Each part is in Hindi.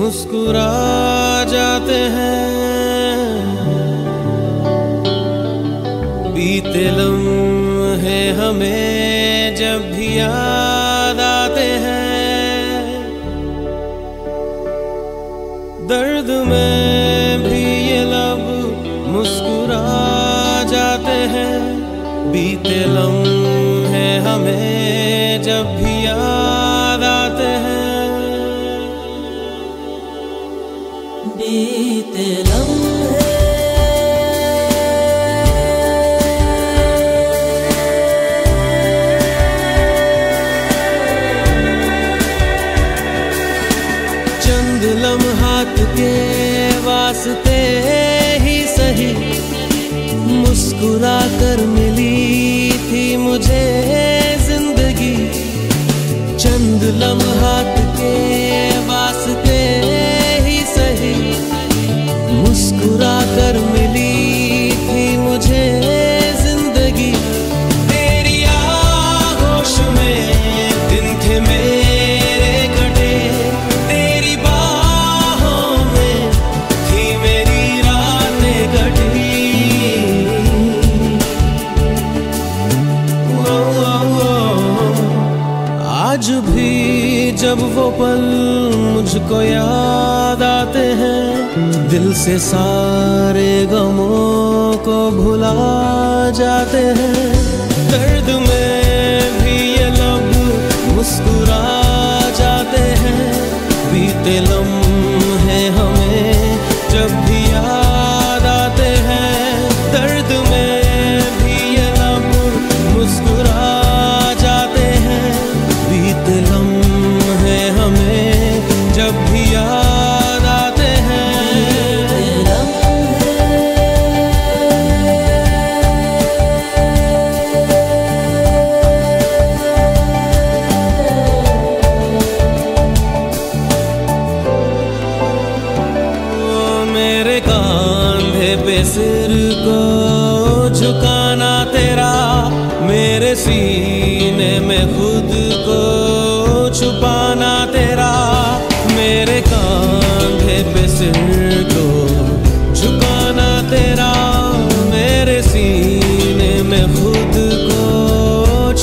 मुस्कुरा जाते हैं। बीते लम्हे हमें जब भी याद आते हैं, दर्द में भी ये लब मुस्कुरा जाते हैं। बीते लम्हे हमें जब भी याद आते हैं, बीते लम्हे चंद लम्हात के वास्ते ही सही मुस्कुरा कर मिली थी मुझे जिंदगी। चंद लम्हात के वास्ते ही सही मुस्कुरा कर मिली थी मुझे जिंदगी। तेरी आगोश में दिन थे मेरे कटे, तेरी बाहों में थी मेरी रातें कटी। आज भी जब वो पल मुझको याद आते हैं, दिल से सारे गमों को भुला जाते हैं। दर्द में भी ये लब मुस्कुरा जाते हैं। बीते लम्हे हमें जब भी याद आते हैं, दर्द में भी ये लब मुस्कुरा जाते हैं। बीते लम्हे हमें जब भी याद आते हैं, मेरे कांधे पे सिर को झुकाना तेरा, मेरे सीने में खुद को छुपाना तेरा। मेरे कांधे पे सिर को झुकाना तेरा, मेरे सीने में खुद को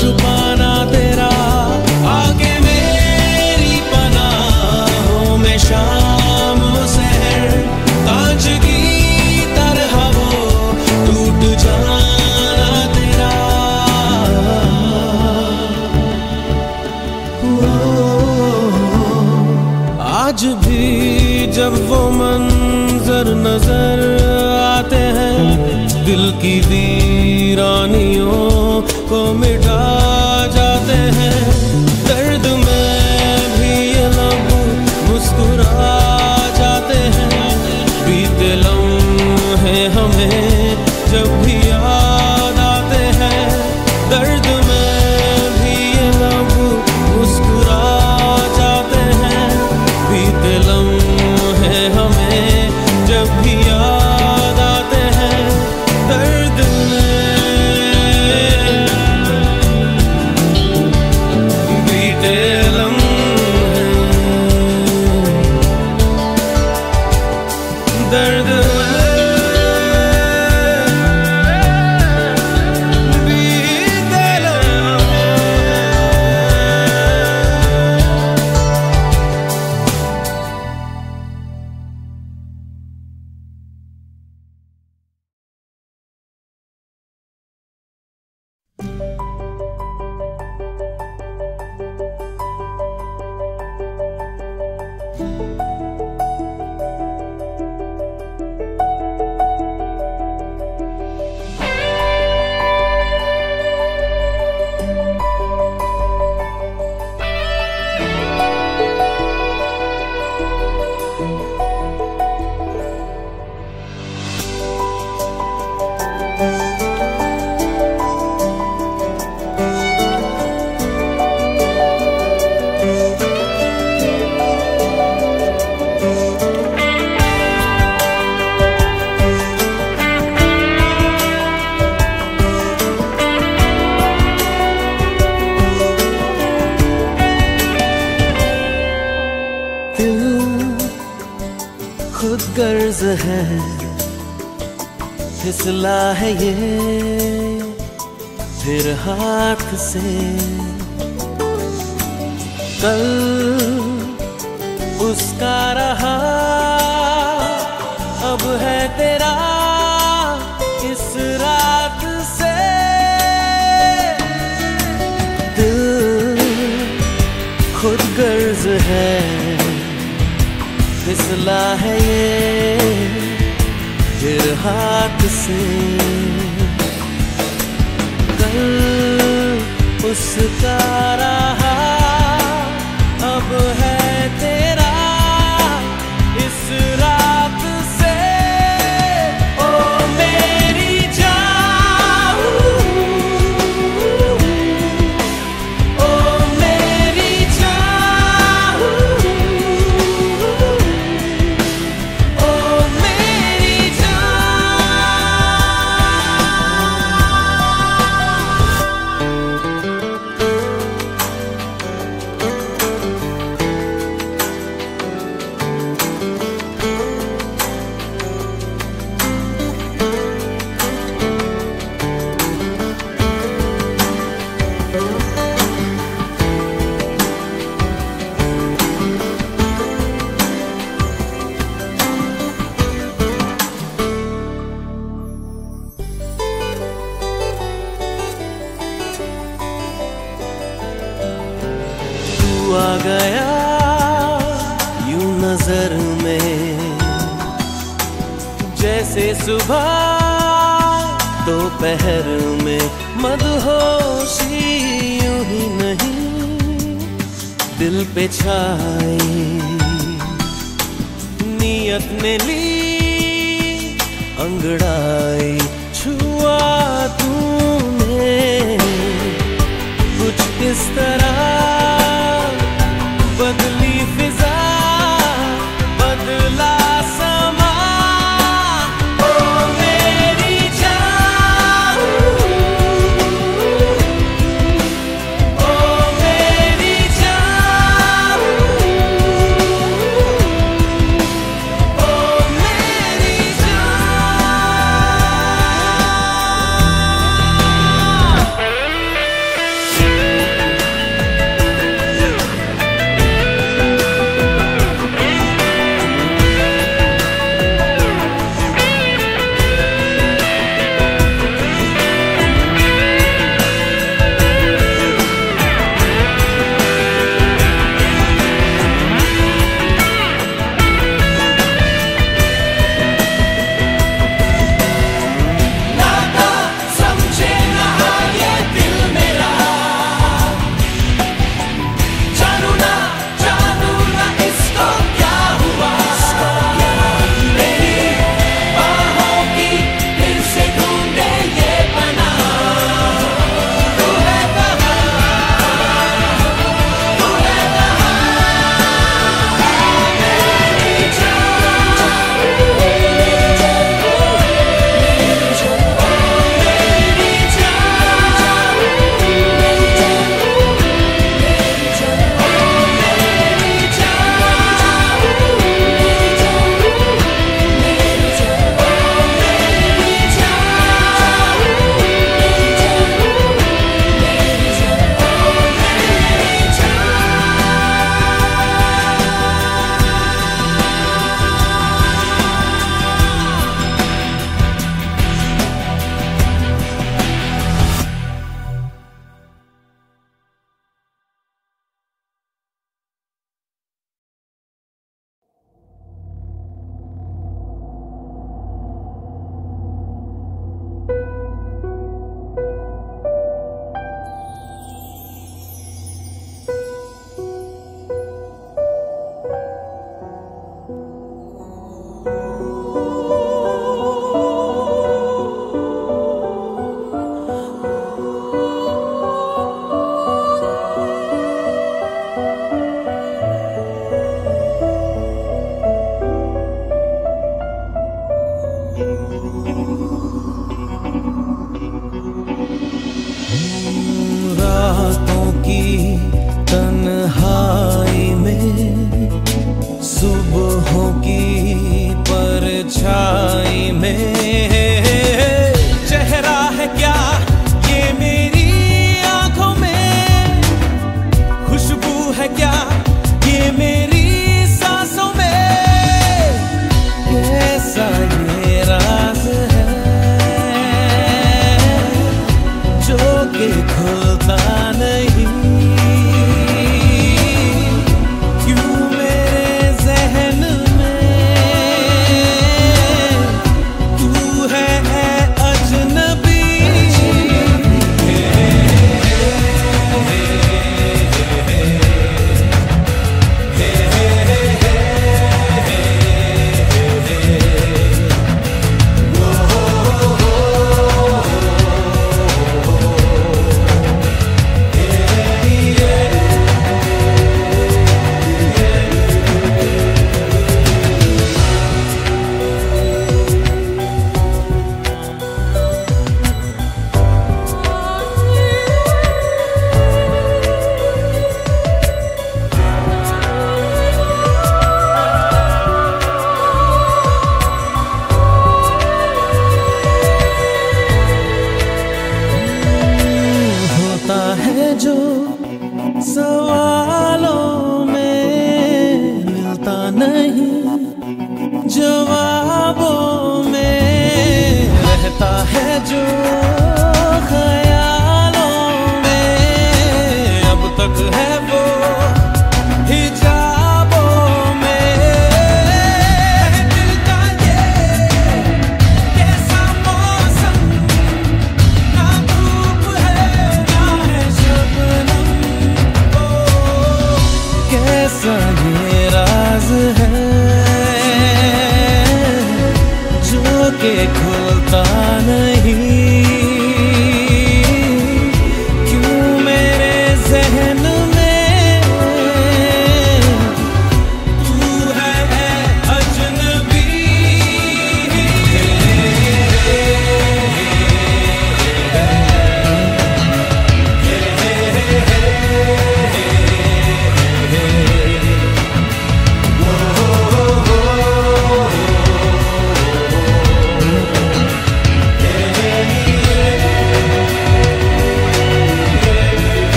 छुपाना तेरा। आगे मेरी पनाहों में शाम सहर, कांच की तरह वो टूट जाना तेरा। आज भी जब वो मंजर नजर आते हैं, दिल की वीरानियों को मिटा जाते हैं। दर्द में भी ये लब मुस्कुरा जाते हैं। बीते लम्हे हमें जब भी याद आते हैं, दर्द में भी ये लब मुस्कुरा जाते हैं। बीते लम्हे हमें जब भी याद आते हैं, दर्द में बीते लम्हे दर्द है, फिसला है ये फिर हाथ से। कल उसका रहा, अब है तेरा इस रात से। दिल खुद गर्ज है, फिसला है ये फिर हाथ से। कल उसका रहा, अब है तेरा इस रात से। ओ मेरी जान, ओ मेरी जान, ओ मेरी जान। आ गया यूं नजर में, जैसे सुबह दोपहर में। मदहोशी यूं ही नहीं दिल पे छाई, नियत ने ली अंगड़ाई। छुआ तूने कुछ इस तरह, बदली फिजा बदला समा। ओ मेरी जान, ओ मेरी जान, ओ मेरी जान। रातों की तन्हाई में सुबहों की परछाई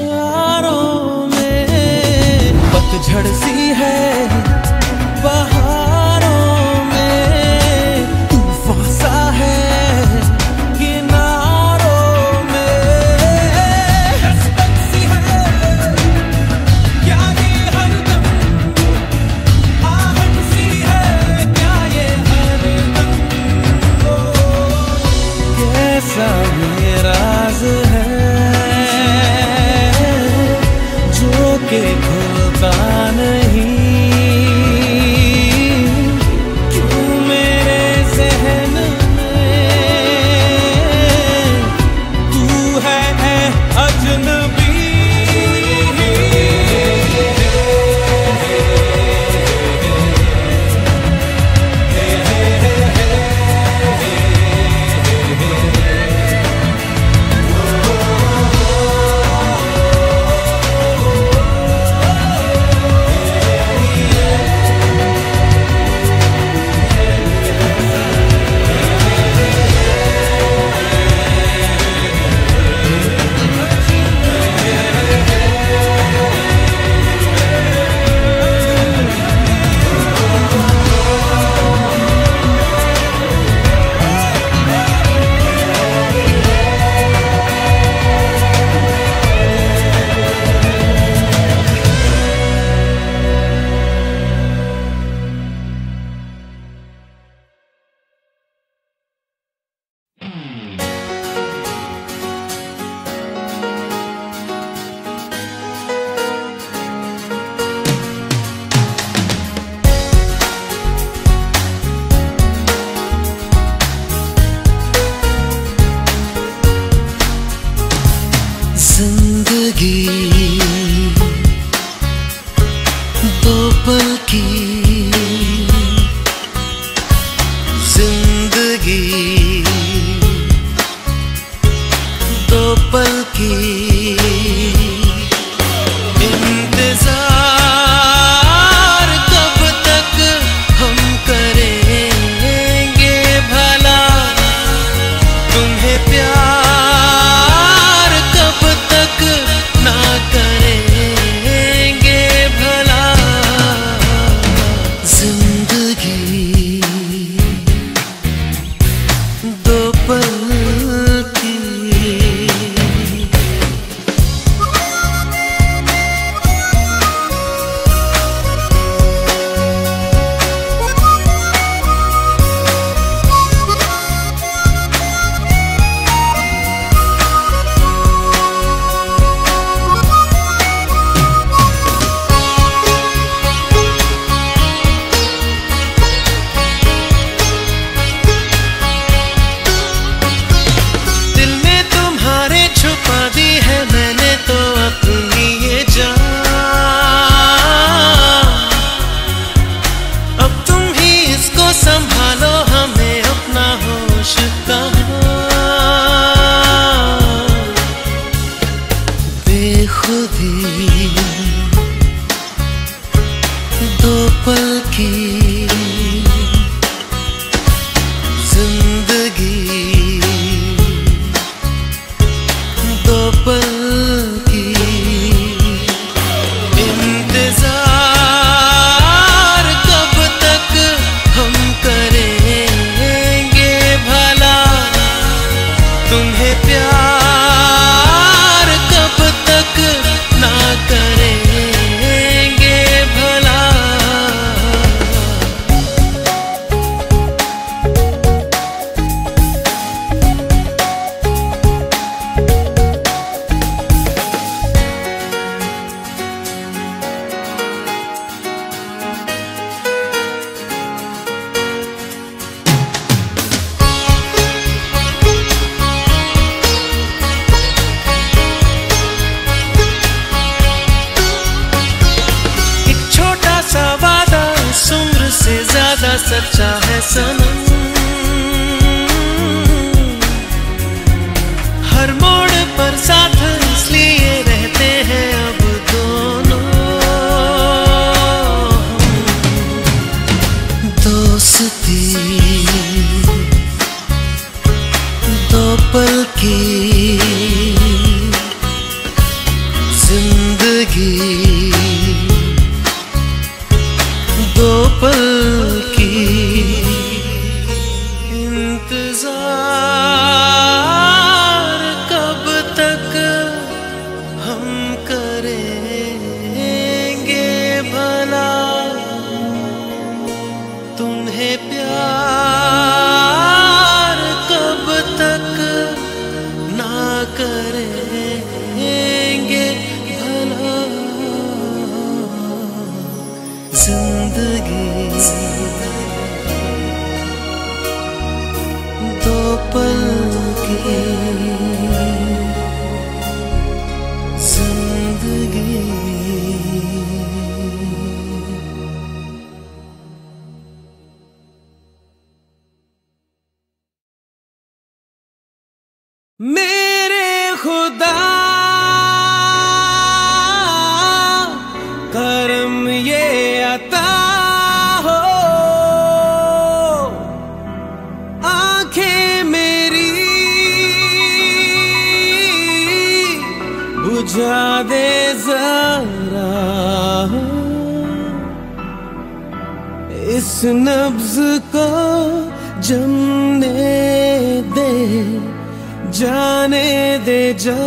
इशारों में पतझड़ सी है बहारों में, तूफान सा है किनारों में, हसरत सी है क्या ये हरदम, आहट सी है क्या ये हरदम, कैसा ये राज है जो के खुलता नहीं, क्यों मेरे ज़हन में तू है अजनबी। जिंदगी दो पल की, जिंदगी दो पल की, इंतजार कब तक हम करेंगे भला, तुम्हें प्यार कब तक ना करेंगे भला, जिंदगी दो पल की। संभालो हमें अपना होश कहाँ, बेखुदी दो पल की, जिंदगी दो पल की, इंतजार कब तक हम करेंगे भला, तुम्हें प्यार कब तक ना करेंगे भला। ज्यादा सच्चा है सनम, हर मोड़ पर साथ इसलिए रहते हैं अब दोनों, दोस्ती दो पल की, जिंदगी दो पल की इंतजार कब तक हम करेंगे भला, तुम्हें प्यार कब तक ना करेंगे भला। जिंदगी दो पल की जिंदगी। मेरे खुदा करम ये अता हो, आंखें मेरी बुझा दे जरा, इस नब्ज को जमने दे, जाने दे जा।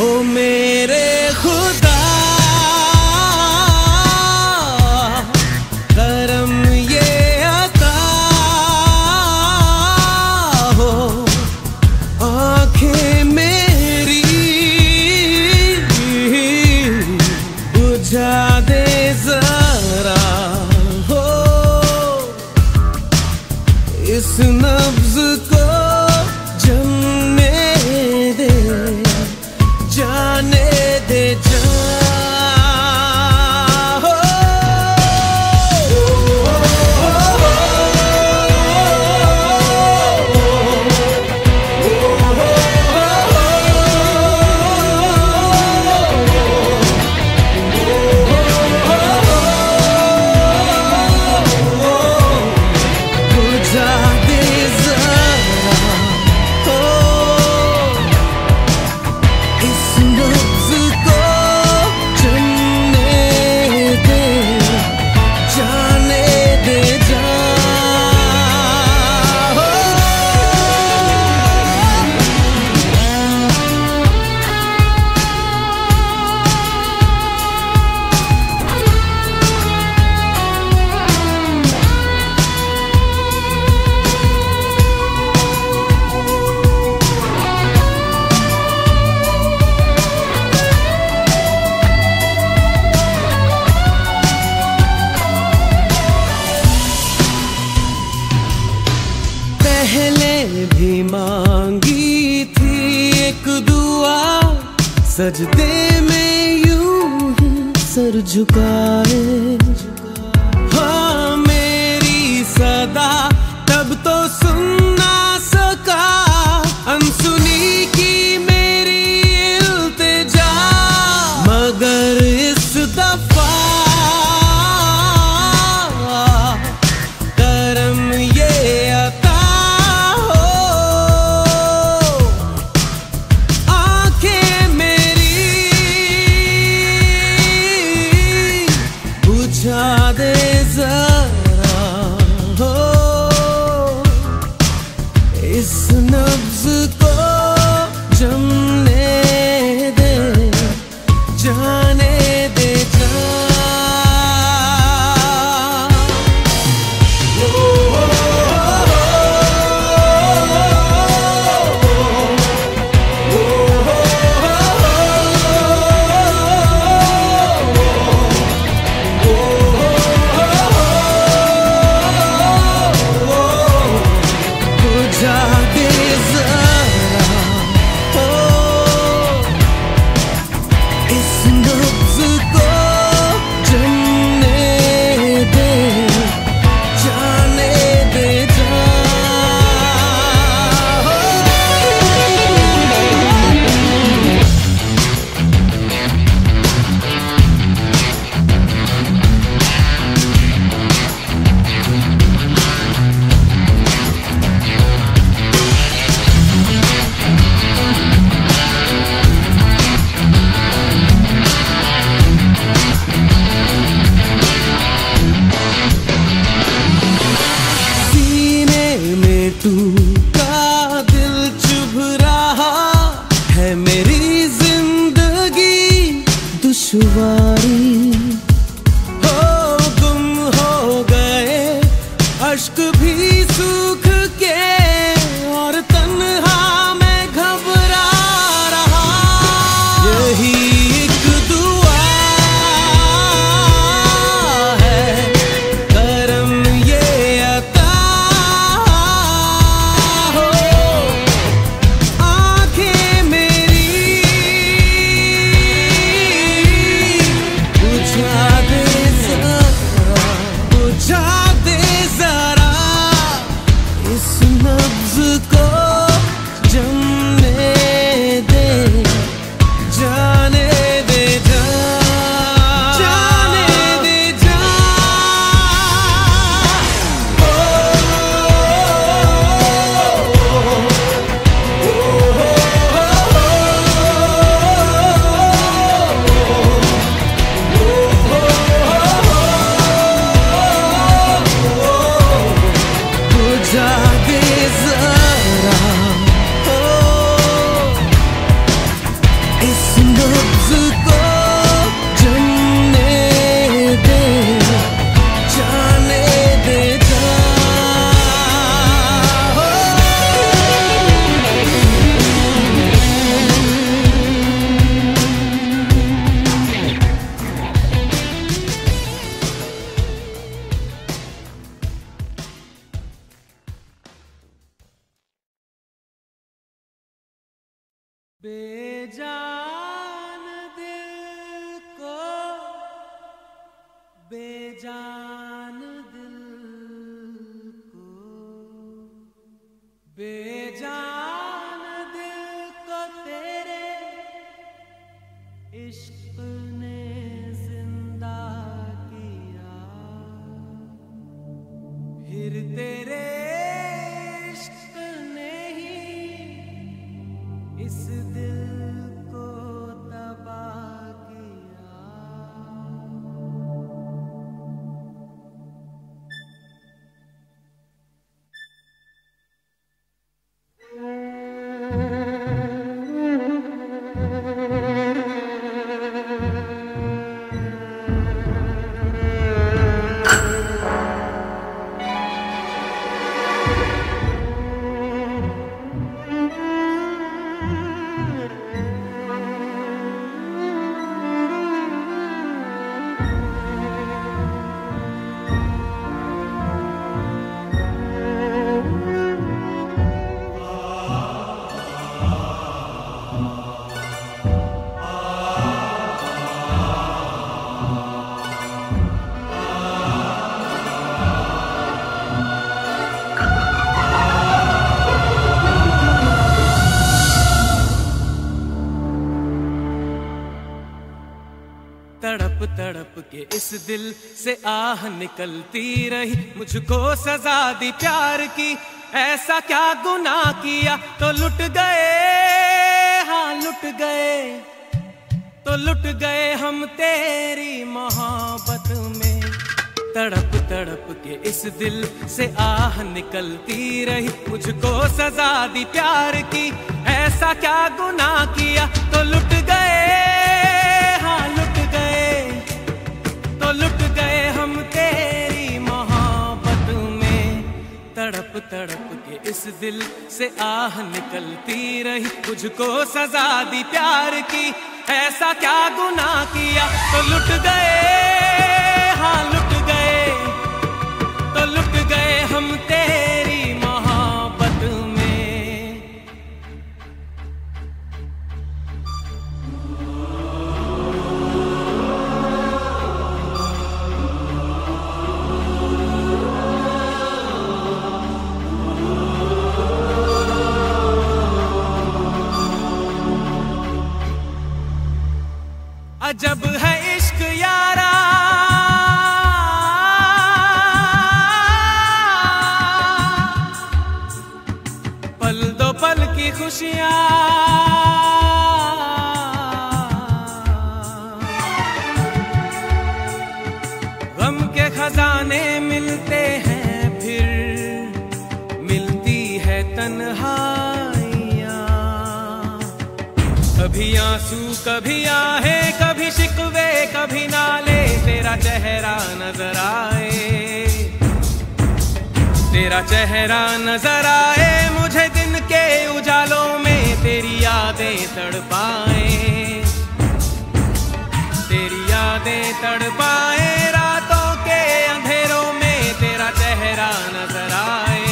ओ मेरे खुदा करम ये अता हो, आंखें मेरी बुझा दे जरा, हो इस नब्ज को जमने दे, जाने दे जा। पहले भी मांगी थी एक दुआ, सजदे में यूं ही सर झुकाए। हाँ मेरी सदा तब तो सुन ना सका, अनसुनी की मेरी इल्तिजा, मगर इस दफा करम ये अता हो, आंखें मेरी बुझा दे जरा, हो इस नब्ज को है मेरी जिंदगी दुश्वारी। हो गुम हो गए अश्क भी सूख के और तन्हा मैं घबरा रहा। यही एक दुआ है करम ये अता हो। आंखें मेरी बुझा दे जरा, बुझा दे जरा इस नब्ज को जमने दे, जाने दे जा, जाने दे जा। ओ, बुझा दे जरा इस नब्ज को जमने दे, जाने दे जा। बेजान दिल को, बेजान दिल को, बेजान दिल को तेरे इश्क ने जिंदा किया। फिर तेरे इश्क ने ही इस दिल को तबाह किया। तड़प तड़प के इस दिल से आह निकलती रही, मुझको सजा दी प्यार की। ऐसा क्या गुनाह किया तो लुट गए, हाँ लुट गए, तो लुट गए हम तेरी मोहब्बत में। तड़प तड़प के इस दिल से आह निकलती रही, मुझको सजा दी प्यार की। ऐसा क्या गुनाह किया तो लुट गए, हाँ लुट गए, तो लुट गए हम तेरी मोहब्बत में। तड़प तड़प के इस दिल से आह निकलती रही, मुझको सजा दी प्यार की। ऐसा क्या गुनाह किया तो लुट गए, हाँ लुट गए, तो लुट गए हम तेरी मोहब्बत में। अजब है इश्क यारा, पल दो पल की खुशियां, गम के खजाने मिलते हैं, फिर मिलती है तन्हाइयां। कभी आंसू कभी आहें, कभी शिकवे कभी नाले, तेरा चेहरा नजर आए, तेरा चेहरा नजर आए मुझे दिन के उजालों में, तेरी यादें तड़पाए, तेरी यादें तड़पाए रातों के अंधेरों में, तेरा चेहरा नजर आए।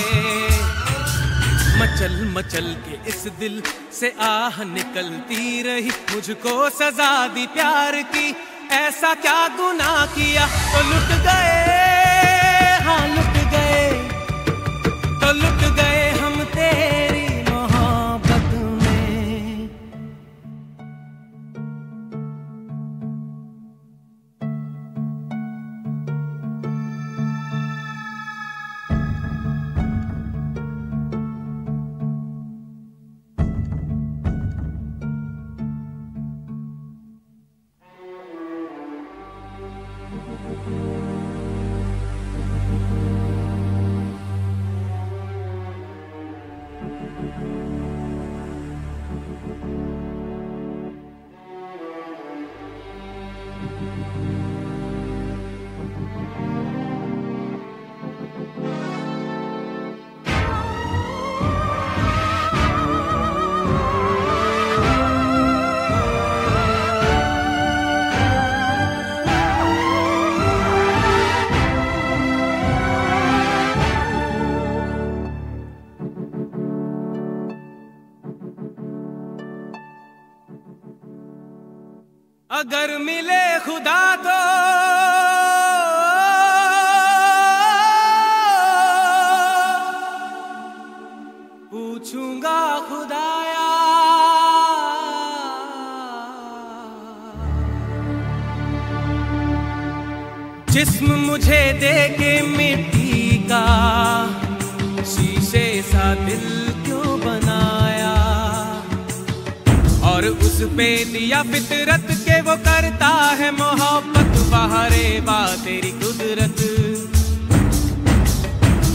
मचल मचल के इस दिल से आह निकलती रही, मुझको सजा दी प्यार की, ऐसा क्या गुनाह किया तो लुट गए, हाँ लुट गए, तो लुट गए हम तेरी मोहब्बत में। अगर मिले खुदा तो पूछूंगा खुदाया, जिस्म मुझे दे के मिट्टी का, शीशे सा दिल क्यों बनाया, और उस पे दिया फितरत के वो करता है मोहब्बत, बाहरे बा तेरी कुदरत,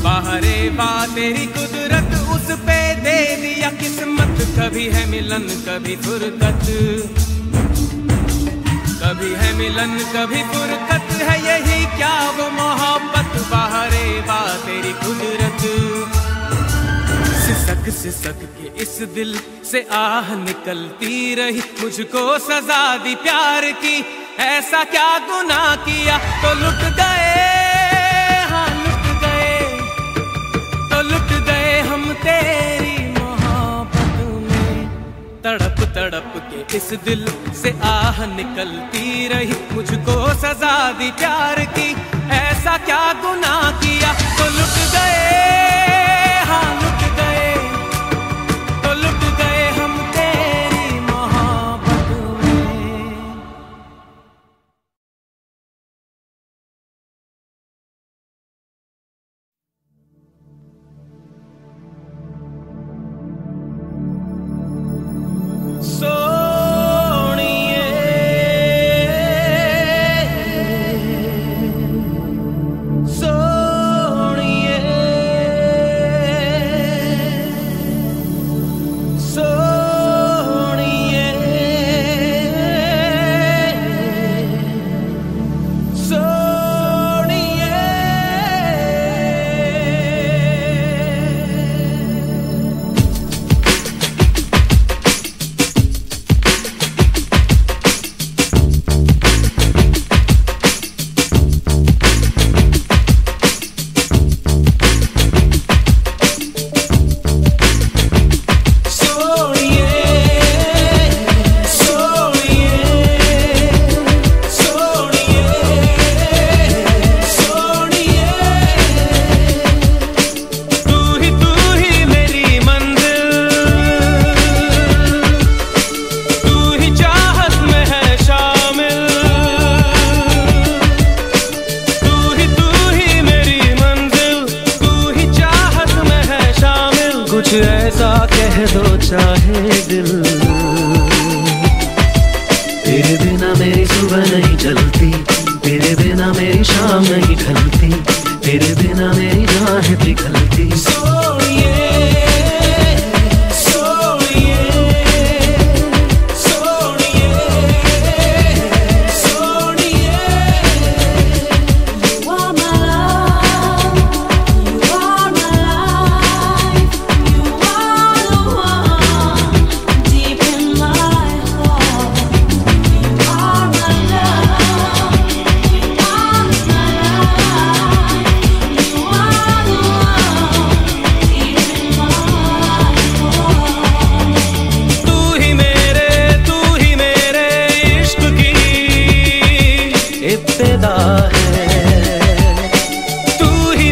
बाहरे बा तेरी कुदरत, उस पे दे दिया किस्मत, कभी है मिलन कभी फुरकत, कभी है मिलन कभी फुरकत, है यही क्या वो मोहब्बत, बाहरे बा तेरी कुदरत। सिसक सिसक के इस दिल से आह निकलती रही, मुझको सजा दी प्यार की, ऐसा क्या गुनाह किया तो लुट गए, हाँ लुट गए, तो लुट गए हम तेरी मोहब्बत में। तड़प तड़प के इस दिल से आह निकलती रही, मुझको सजा दी प्यार की, ऐसा क्या गुनाह किया तो लुट गए, हाँ लुट गए, तो लुट गए हम तेरी मोहब्बत में। पता है। तू ही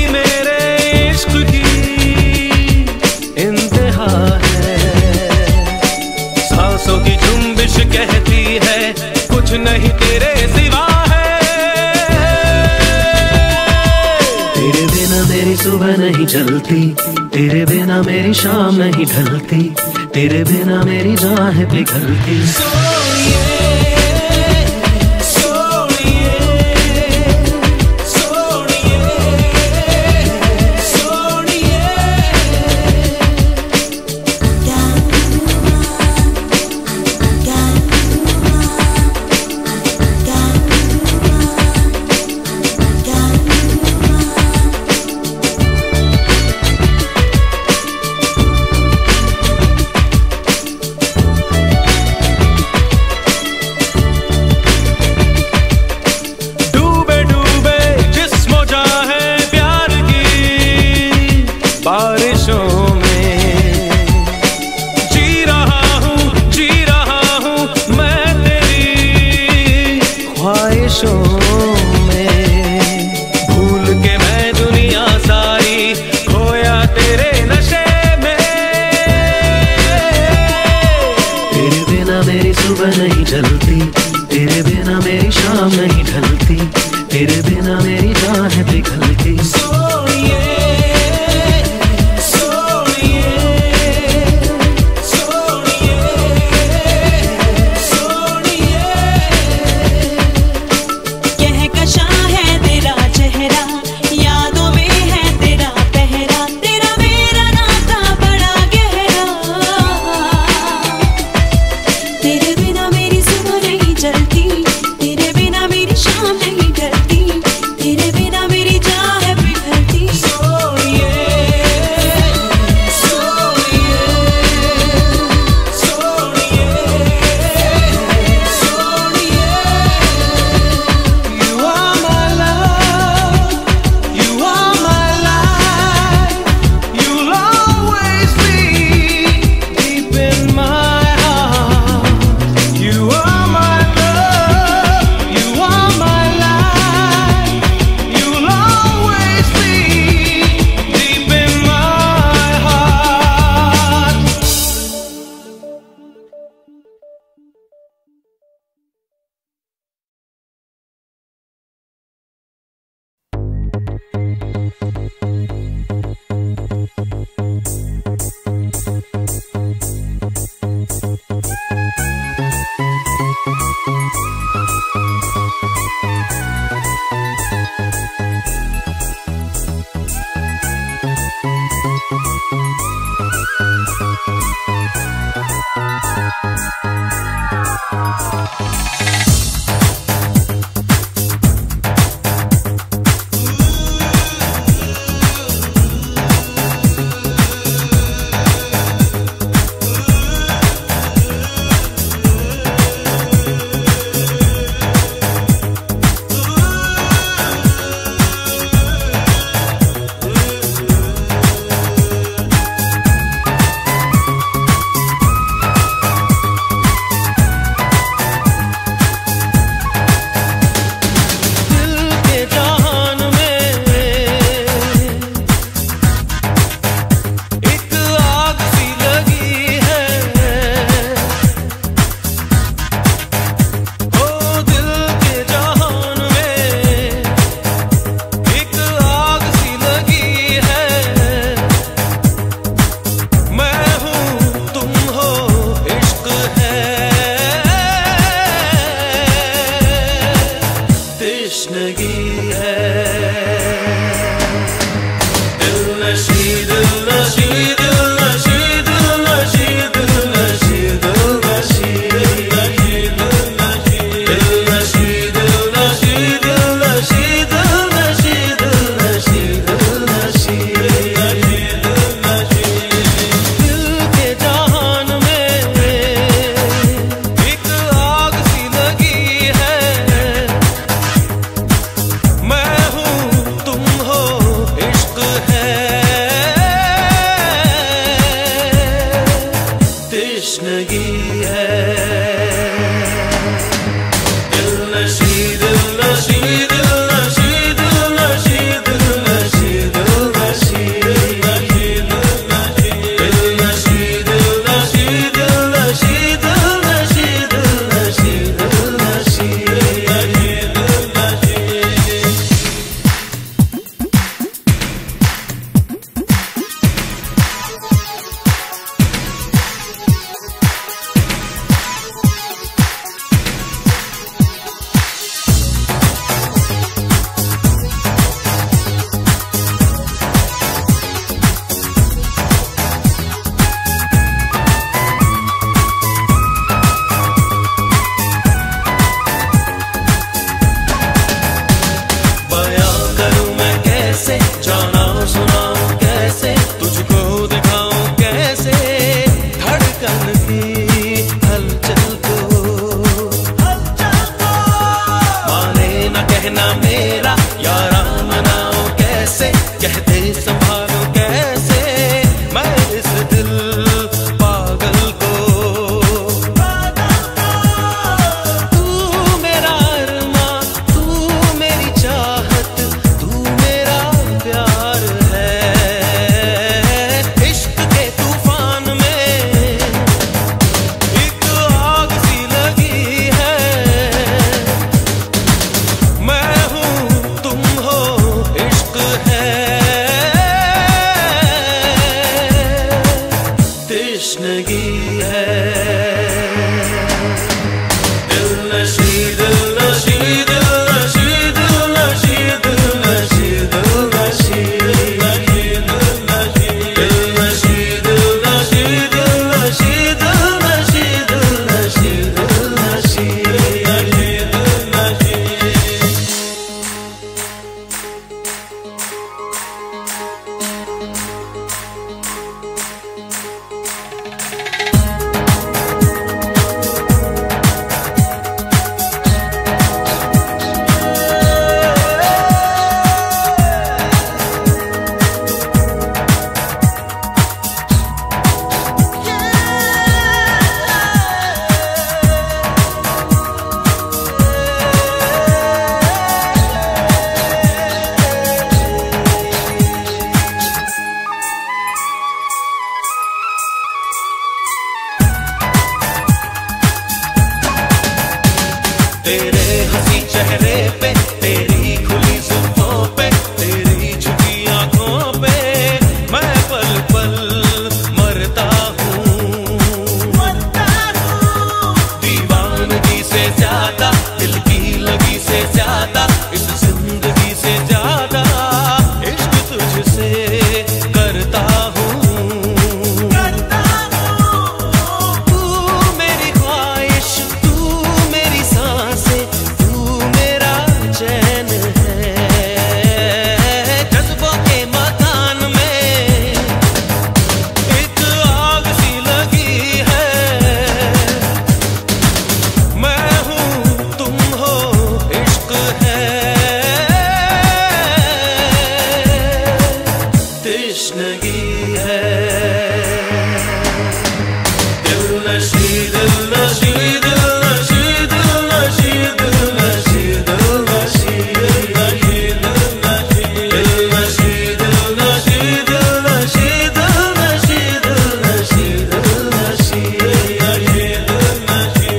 मेरे इश्क की इंतहा है। सांसों की जुम्बिश कहती है कुछ नहीं तेरे सिवा है। तेरे बिना मेरी सुबह नहीं चलती, तेरे बिना मेरी शाम नहीं ढलती, तेरे बिना मेरी जान पिघलती। बारिशों में जी रहा हूँ मैं तेरी ख्वाहिशों में। भूल के मैं दुनिया सारी खोया तेरे नशे में। तेरे बिना मेरी सुबह नहीं चलती, तेरे बिना मेरी शाम नहीं ढलती, तेरे बिना मेरी जान पिघलती। तशनगी है दिल नशीब हलचल को माने न कहना मेरा यारा, मनाओ कैसे, कहते संभालो कैसे मैं इस दिल पागल को। तू मेरा अरमां, तू मेरी चाहत, तू मेरा प्यार है। इश्क के तूफान में एक आग सी लगी है। मैं हूँ तुम हो, इश्क है। तृष्णगी है। दिल नशी, दिल नशी, दिल नशी, दिल नशी, दिल नशी, दिल नशी, दिल नशी, दिल नशी, दिल नशी, दिल नशी, दिल नशी, दिल नशी, दिल नशी, दिल नशी। तेरे हंसी चेहरे पे, तेरी खुली जुल्फों पे, तेरी झुकी आंखों पे मैं पल पल मरता हूँ। दीवानगी से ज्यादा, दिल की लगी से ज्यादा, इस जिंदगी से ज्यादा इश्क तुझसे करता हूँ। तू मेरी ख्वाहिश, तू मेरी सांसें, तू मेरा चैन है। जज्बों के मकान में एक आग सी लगी है। मैं हूँ तुम हो, इश्क है। तृष्णगी है। दिल नशी, दिल नशी, दिल नशी, दिल नशी, दिल नशी, दिल नशी, दिल नशी, दिल नशी, दिल नशी, दिल नशी, दिल नशी, दिल नशी, दिल नशी, दिल नशी।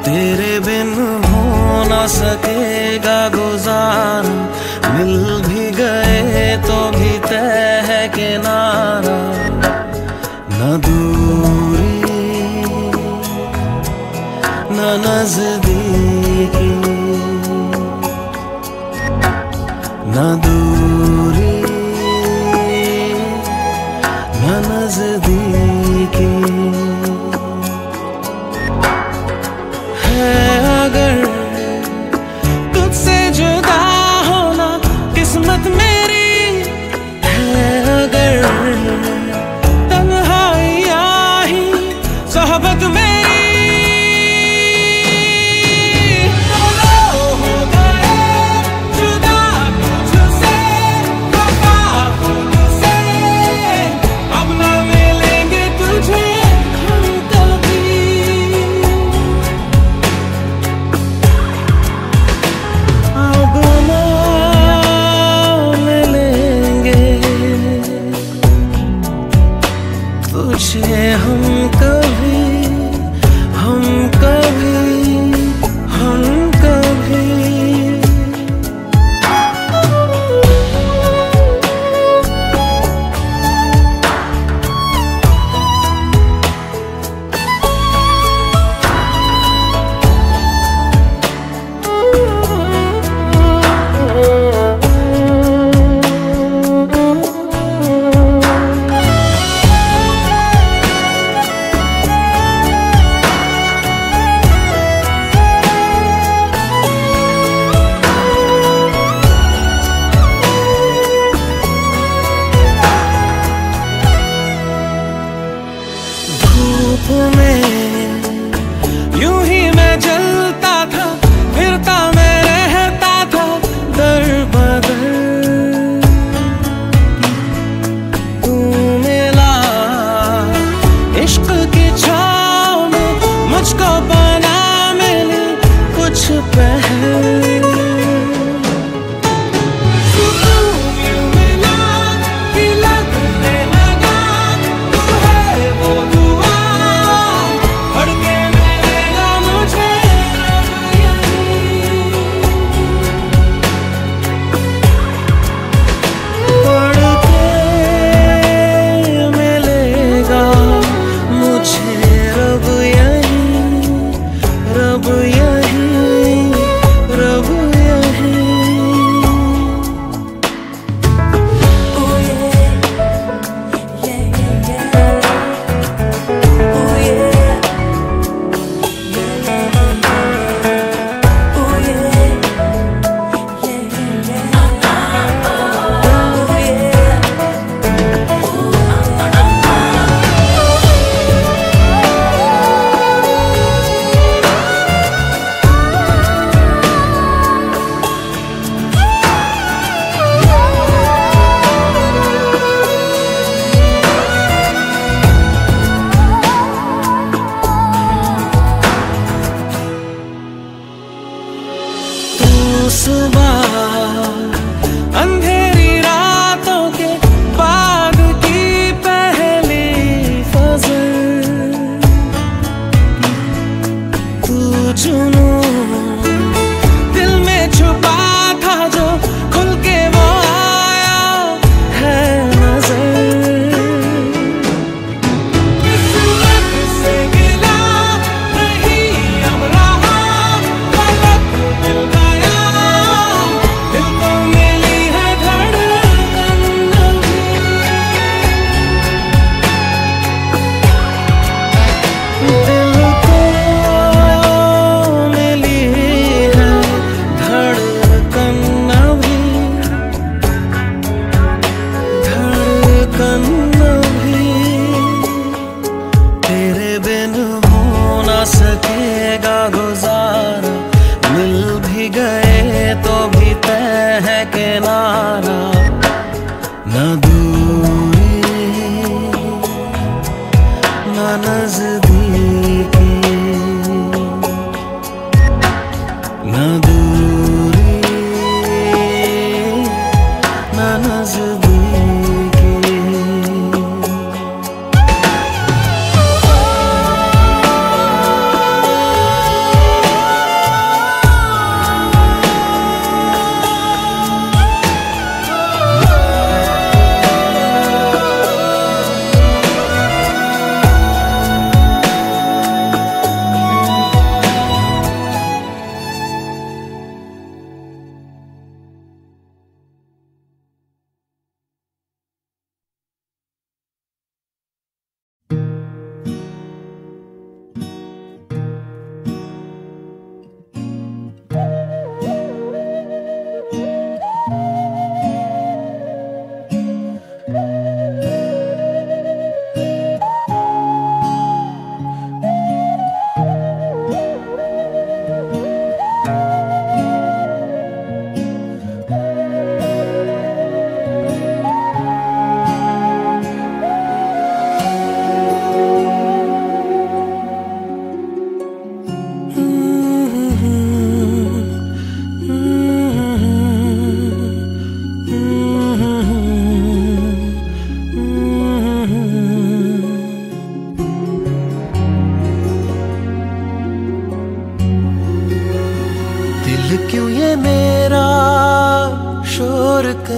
तेरे बिन हो न सकेगा गुजारा, मिल भी गए तो भी तय है किनारा। न दूरी न नजदीकी, न दूरी न नजदीकी। अगर तुझसे जुदा होना किस्मत मेरी है, अगर तन्हाइयाँ ही सोहबत मेरी। हो गए जुदा तुझसे, वफा तुझसे, अब न मिलेंगे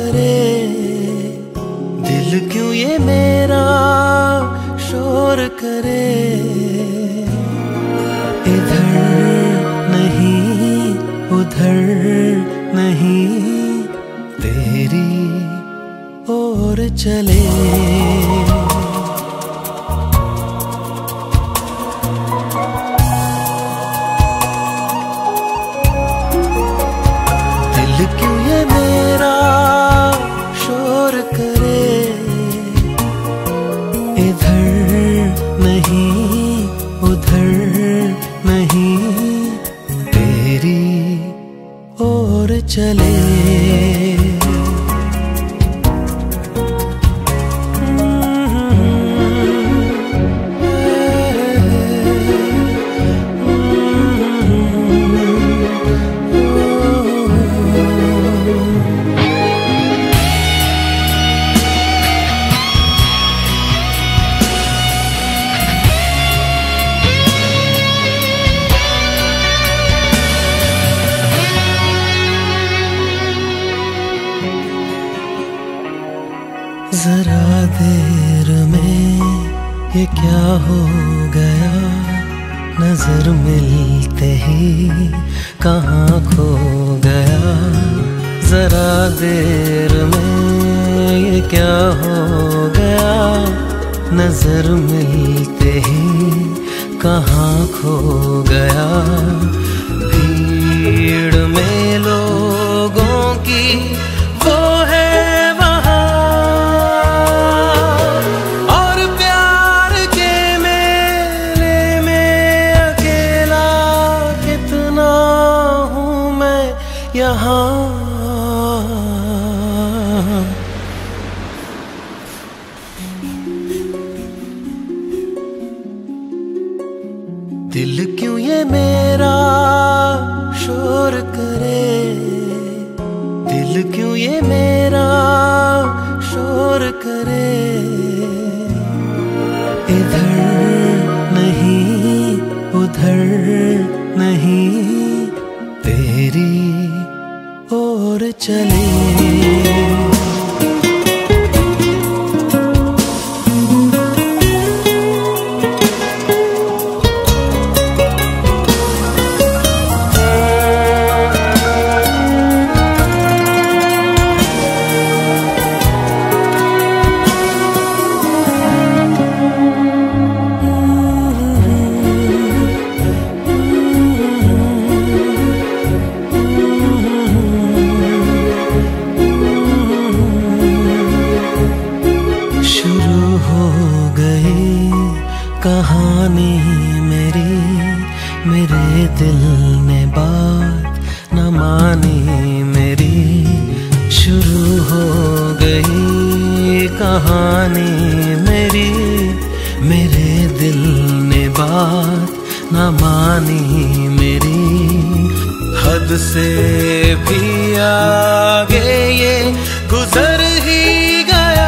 करे, दिल क्यों ये मेरा शोर करे। इधर नहीं उधर नहीं, तेरी ओर चले। दिल क्यों ये मेरा शोर करे, इधर नहीं उधर नहीं, तेरी ओर चले। जरा देर में ये क्या हो गया, नजर मिलते ही कहाँ खो गया। जरा देर में ये क्या हो गया, नजर मिलते ही कहाँ खो गया। भीड़ में लोगों की वो है यहाँ। दिल क्यों ये मेरा शोर करे, दिल क्यों ये मेरा शोर करे। इधर नहीं उधर नहीं, तेरी ओर चले। कहानी मेरी, मेरे दिल ने बात न मानी मेरी। शुरू हो गई कहानी मेरी, मेरे दिल ने बात न मानी मेरी। हद से भी आगे ये गुजर ही गया,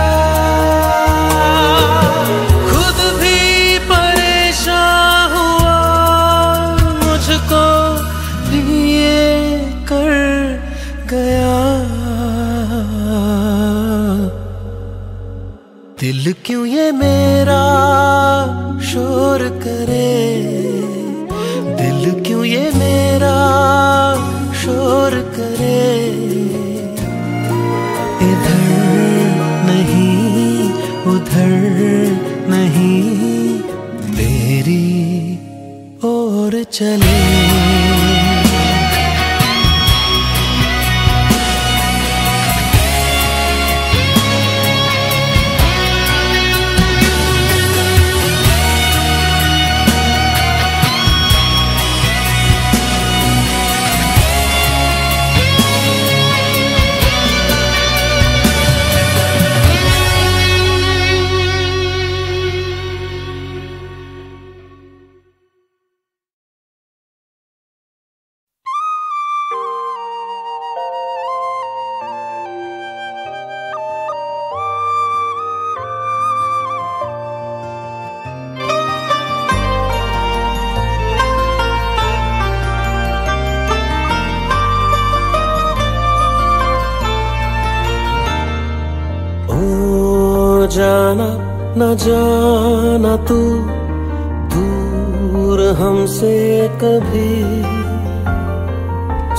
दिल क्यों ये मेरा शोर करे, दिल क्यों ये मेरा शोर करे। इधर नहीं उधर नहीं, तेरी ओर चले। न जाना तू दूर हमसे कभी।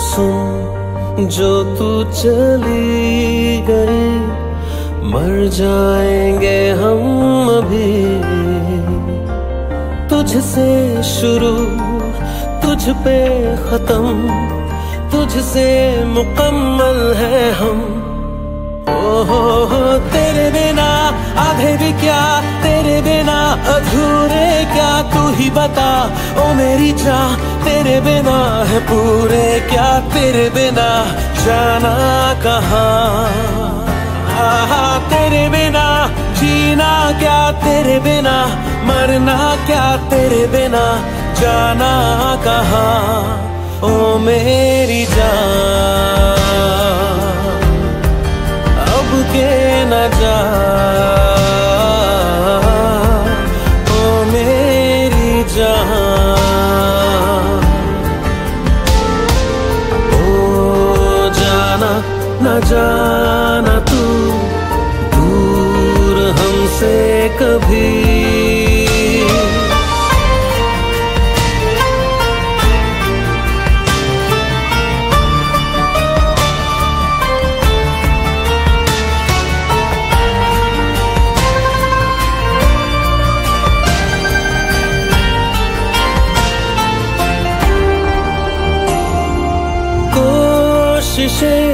सुन जो तू चली गई, मर जाएंगे हम अभी। तुझसे शुरू तुझ पे खत्म, तुझसे मुकम्मल है हम। ओहो तेरे बिना आधे भी क्या, तेरे बिना अधूरे क्या, तू ही बता ओ मेरी जान। तेरे बिना है पूरे क्या, तेरे बिना जाना कहाँ। तेरे बिना जीना क्या, तेरे बिना मरना क्या, तेरे बिना जाना कहाँ। ओ मेरी जान अब के न जा, ओ मेरी जान। ओ जाना न जाना तू दूर हमसे कभी। कोशिशें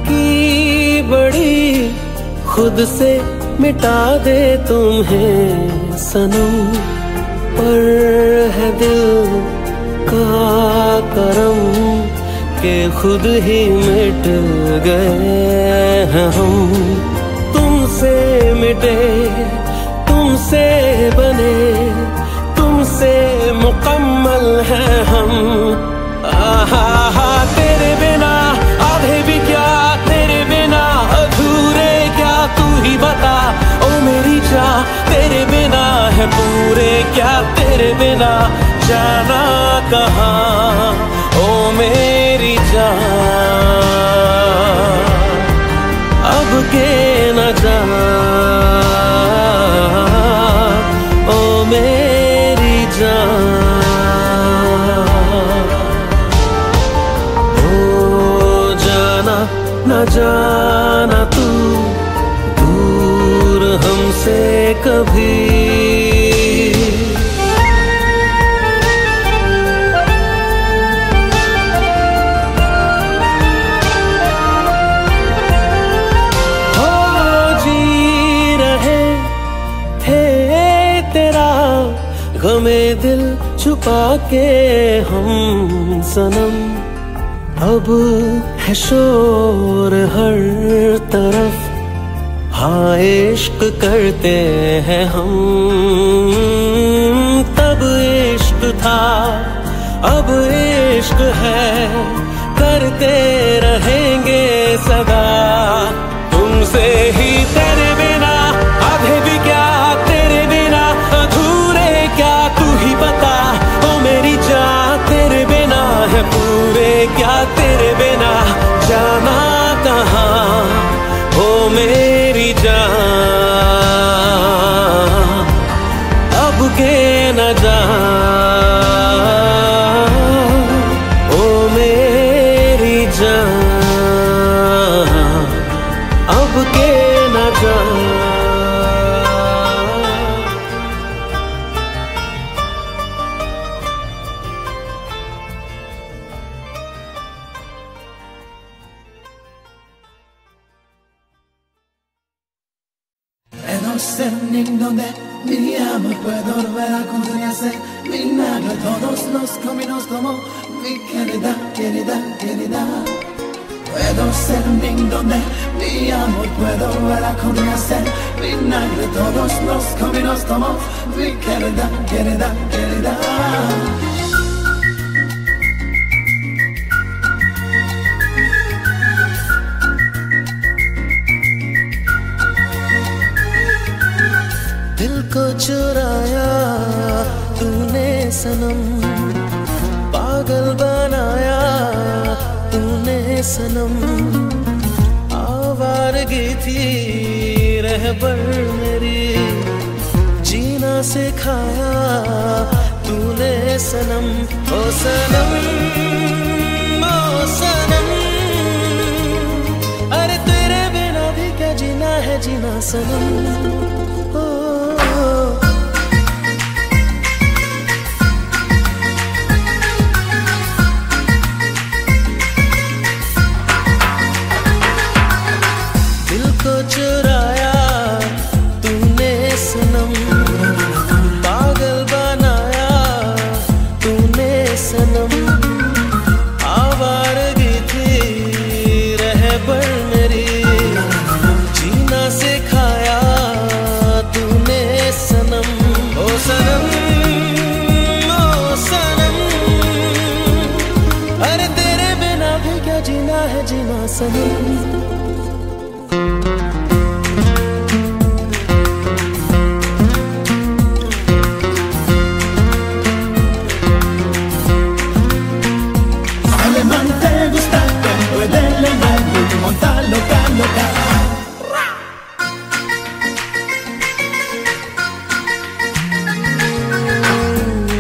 की बड़ी खुद से मिटा दे तुम्हें सनम, पर है दिल का करम के खुद ही मिट गए हैं हम। तुमसे मिटे, तुमसे बने, तुमसे मुकम्मल हैं हम। तेरे बिना आधे भी क्या, तेरे बिना अधूरे क्या, तू ही बता ओ मेरी जान। तेरे बिना है पूरे क्या, तेरे बिना जाना कहाँ। ओ मेरी जान अब के न जा, ओ मेरी जान। न जाना तू दूर हमसे कभी। हो जी रहे थे तेरा गमे दिल छुपा के हम सनम। अब है शोर हर तरफ, हाँ इश्क करते हैं हम। तब इश्क था अब इश्क है, करते रहेंगे सदा तुमसे ही। तेरे बिना आधे भी क्या, तेरे बिना अधूरे क्या, तू ही बता ओ मेरी जान। तेरे बिना है पूरे क्या, तेरे बिना जाना कहाँ। ओ मेरी जान अब के न जा, ओ मेरी जान अब के न जा। En donde mi amor puedo volver a contenerse, vinagre todos los caminos tomó mi querida, querida, querida. Puedo ser en donde mi amor puedo volver a contenerse, vinagre todos los caminos tomó mi querida, querida, querida. दिल को चुराया तूने सनम, पागल बनाया तूने सनम। आवारगी थी रहबर मेरी, जीना सिखाया तूने सनम, ओ सनम, ओ सनम। अरे तेरे बिना भी क्या जीना है जीना सनम। चुराया तूने सनम, पागल बनाया तूने सनम, आवारगी थी रहबर मेरी, जीना सिखाया तूने सनम, ओ सनम, ओ सनम। अरे तेरे बिना भी क्या जीना है जीना सनम।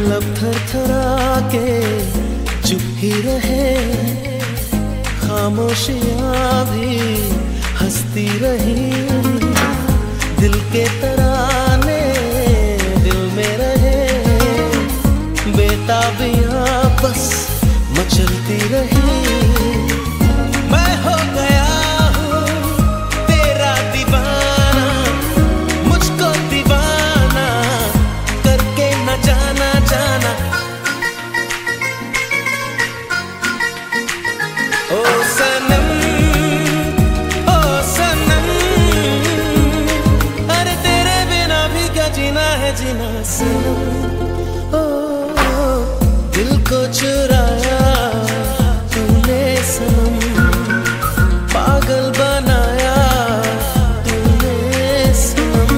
लब थरथरा के चुप ही रहे, खामोशियां भी हंसती रही, दिल के तराने दिल में रहे, बेताबियां बस मचलती रही। मैं हो गया हूँ तेरा दीवाना, मुझको दीवाना करके न जाना जाना, ओ सनम, ओ सनम। अरे तेरे बिना भी क्या जीना है जीना सनम, ओ दिल को चुराया तूने सनम, पागल बनाया तूने सनम।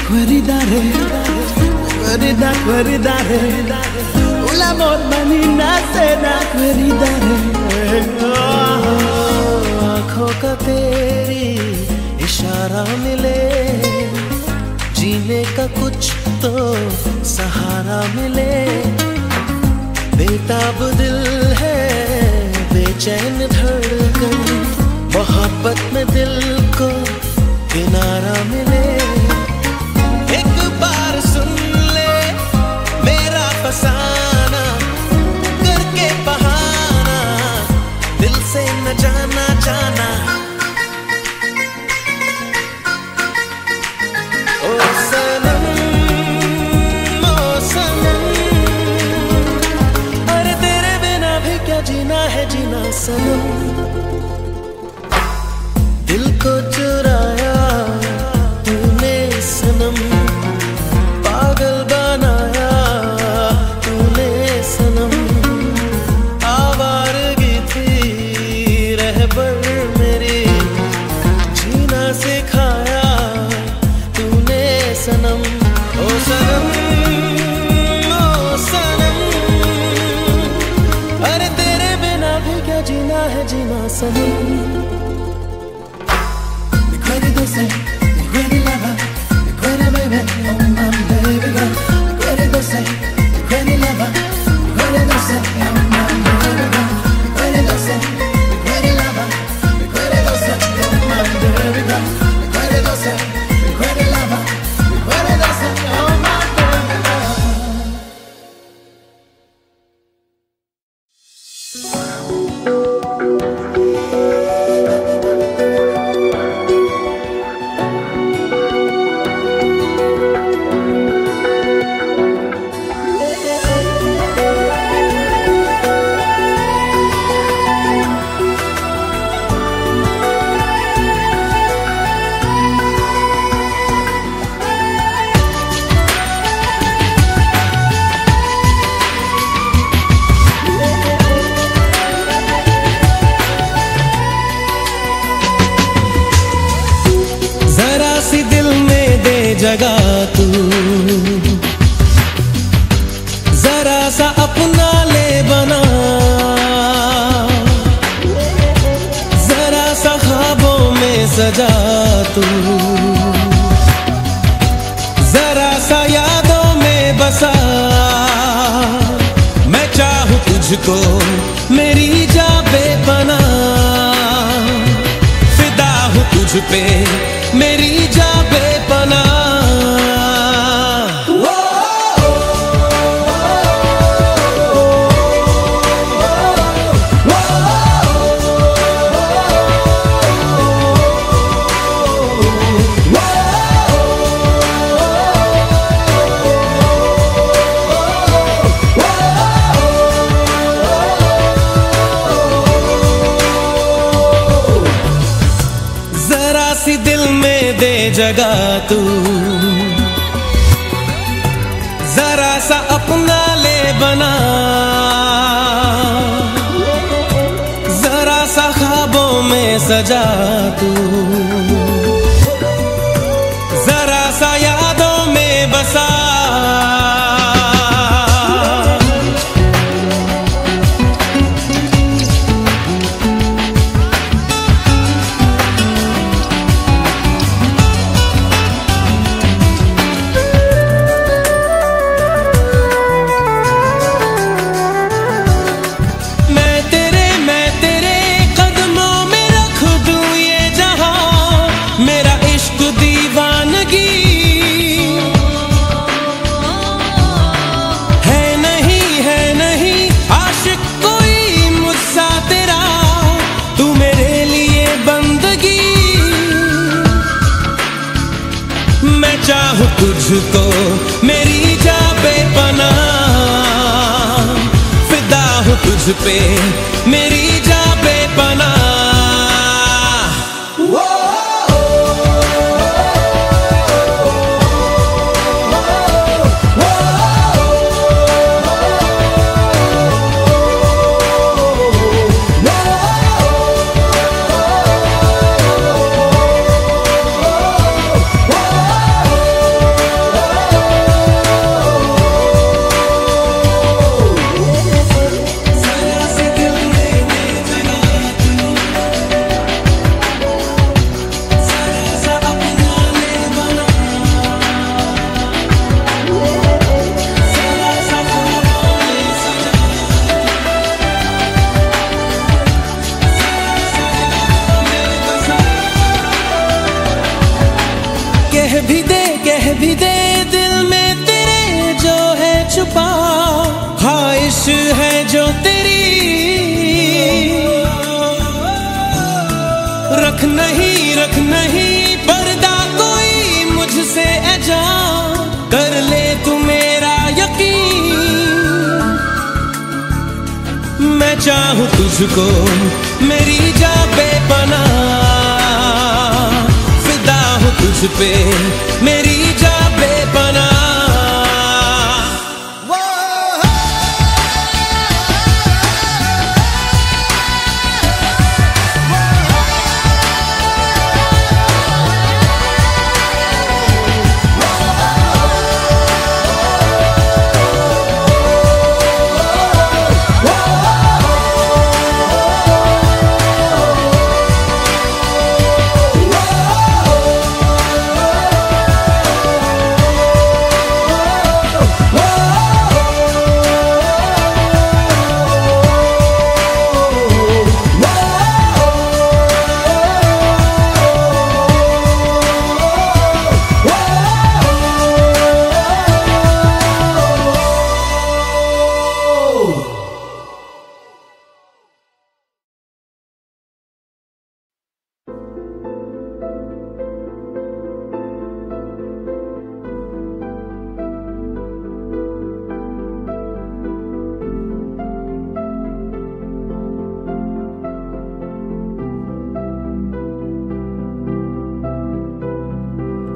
Queridare, queridare, l'amor manina se da queridare। आँखों का तेरी इशारा मिले, जीने का कुछ तो सहारा मिले, बेताब दिल है बेचैन धड़कन, मोहब्बत में दिल को किनारा मिले। एक बार सुन ले मेरा फसाना, करके बहाना दिल से न जाना जाना, ओ सनम, ओ सनम। अरे तेरे बिना भी क्या जीना है जीना सनम, दिल को चुराया तूने सजा तू। जरा सा यादों में बसा मैं चाहूं तुझको मेरी जा बेपना। फिदा हूं तुझ पे मेरी जा बेपना। दिल में दे जगह तू, जरा सा अपना ले बना। जरा सा ख्वाबों में सजा तू। जरा सा यादों में बसा चाहूं तुझको मेरी जा बेपना। फिदा हूं तुझ पे मेरी जा बेपना। कह भी दे दिल में तेरे जो है छुपा। ख्वाहिश है जो तेरी रख नहीं पर्दा कोई मुझसे ऐजा। कर ले तू मेरा यकीन मैं चाहूं तुझको मेरी जा बेपना। फिदा हूं तुझ पे मेरी जा बेपना।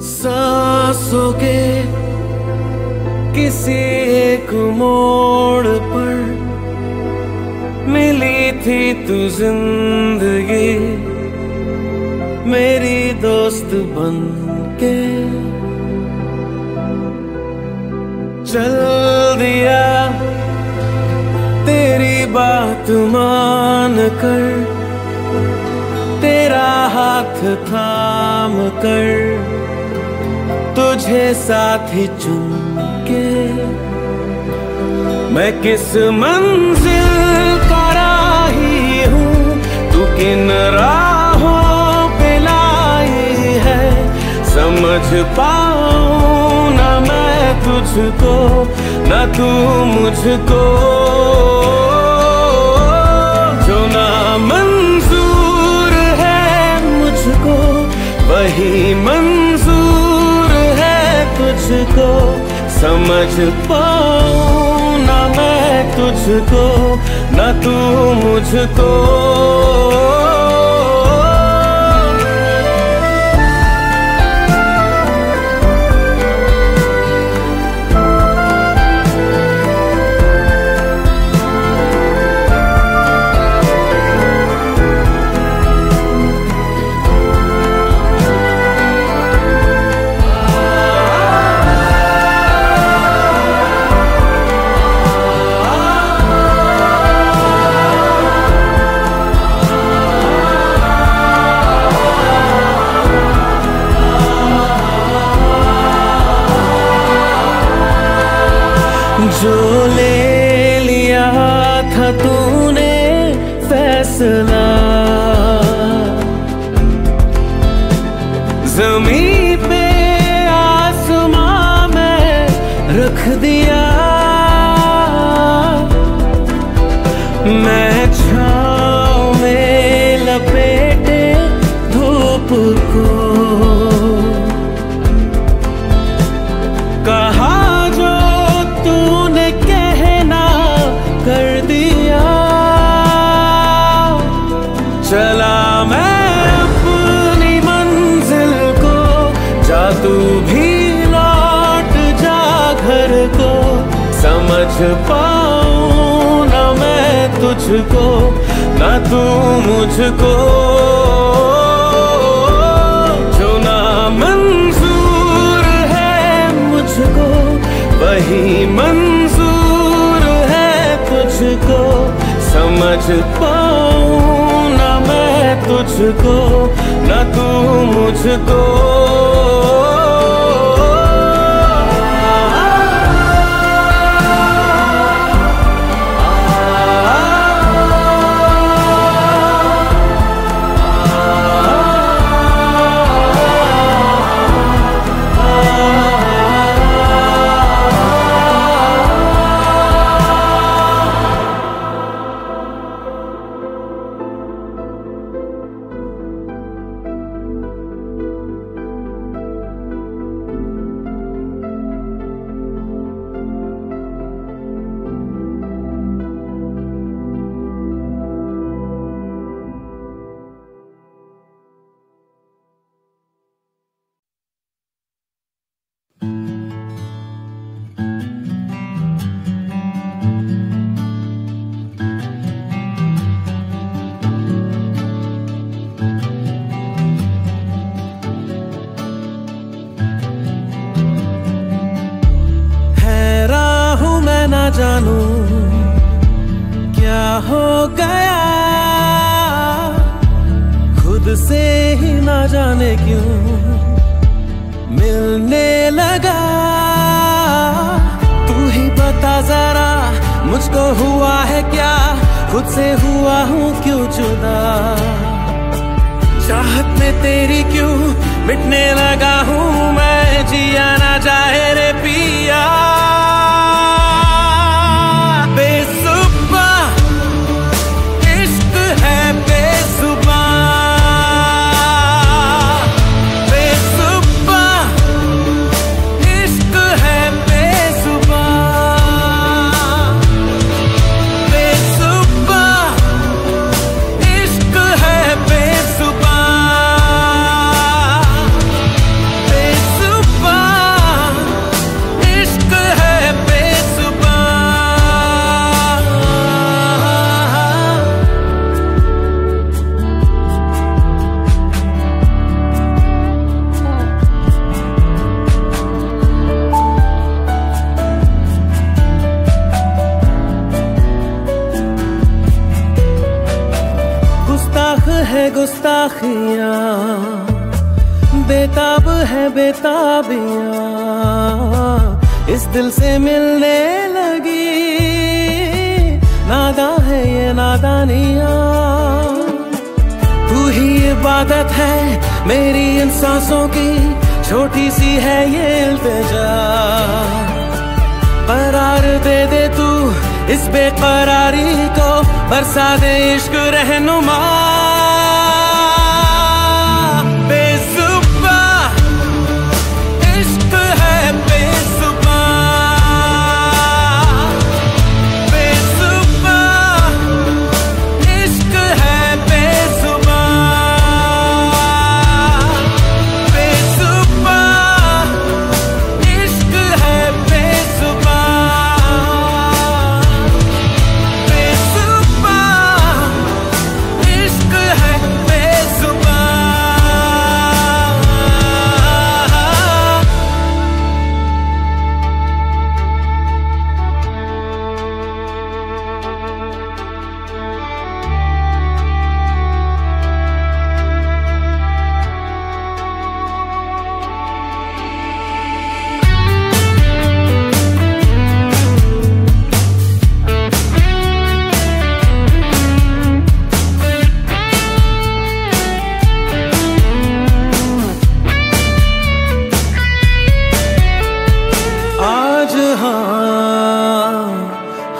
सांसों के किसी एक मोड़ पर मिली थी तू जिंदगी मेरी दोस्त बन के। चल दिया तेरी बात मान कर तेरा हाथ थाम कर तुझे साथ ही चुन के मैं किस मंजिल का राही हूँ, तू किन राहों पे लाई है। समझ पाऊँ ना मैं तुझको ना तू मुझको, जो ना मंजूर है मुझको वही मंजूर है तुझको। समझ पाऊँ ना मैं तुझको ना तू मुझको। जो ले लिया था तूने फैसला, ज़मीं पे आसमां में रख दिया। मैं छाँव में लपेटे धूप को, कहा कर दिया। चला मैं अपनी मंजिल को, जा तू भी लौट जा घर को। समझ पाऊँ ना मैं तुझको ना तू मुझको, जो ना मंजूर है मुझको वही मंजूर तुझको। समझ पाऊँ ना मैं तुझको ना तू मुझको। जानू क्या हो गया, खुद से ही ना जाने क्यों मिलने लगा। तू ही बता जरा मुझको हुआ है क्या, खुद से हुआ हूँ क्यों जुदा। चाहत में तेरी क्यों मिटने लगा हूँ मैं, जिया ना जाए रे पिया। इश्क गुस्ताखियां, बेताब है बेताबियां, इस दिल से मिलने लगी। नादा है ये नादानियां, तू ही इबादत है मेरी इन सांसों की, छोटी सी है ये इल्तिजा। करार दे दे तू इस बेकरारी को, बरसा दे इश्क रहनुमा।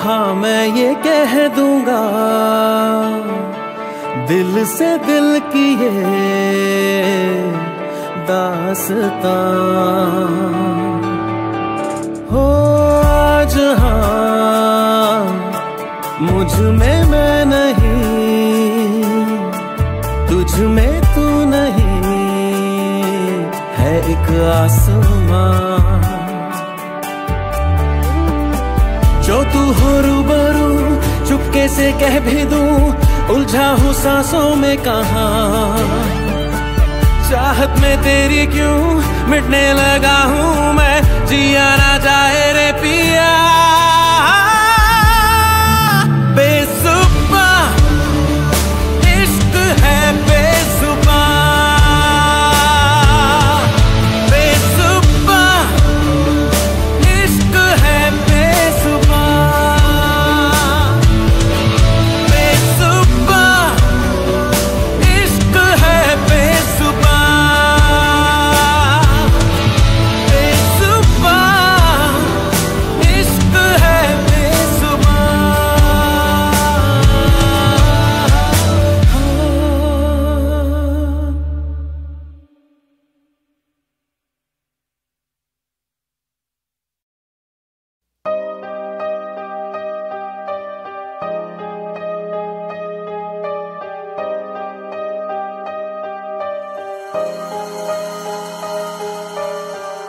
हाँ मैं ये कह दूंगा, दिल से दिल की ये दास्तां हो आज। हाँ मुझ में मैं नहीं, तुझ में तू नहीं, है एक आसमां जो तू हो रूबरू, चुपके से कह भी दूं, उलझा हूँ सांसों में कहाँ। चाहत में तेरी क्यों मिटने लगा हूँ मैं, जिया ना जाए रे पिया। बेसुबा इश्क है बेसुबा, बेसुबा इश्क है बेसुबा, बेसुबा इश्क है बेसुबा, बेसुबा इश्क है बेसुबा।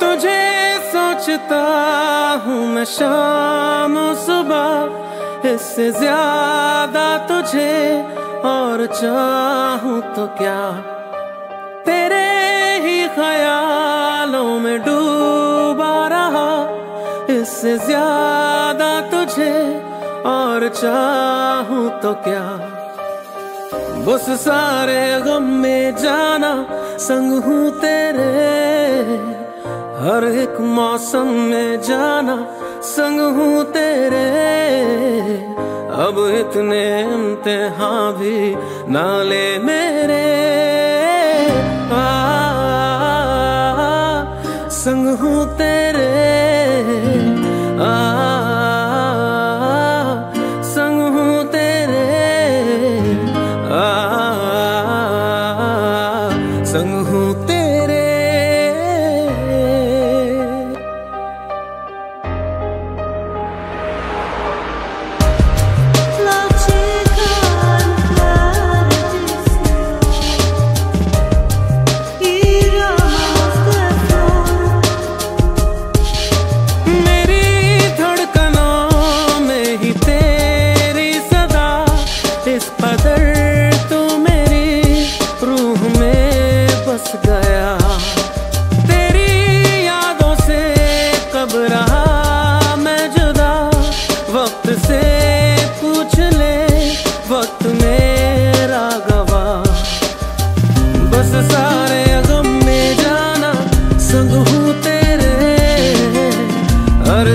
तुझे सोचता हूँ मैं शाम सुबह, इससे ज्यादा तुझे और चाहूँ तो क्या। तेरे ही ख्यालों में डूबा रहा, इससे ज्यादा तुझे और चाहूँ तो क्या। बस सारे गम में जाना संग हूँ तेरे, हर एक मौसम में जाना संग हूँ तेरे। अब इतने इम्तिहान भी ना ले मेरे, संग हूँ तेरे, संग हूँ तेरे, संग हूँ तेरे।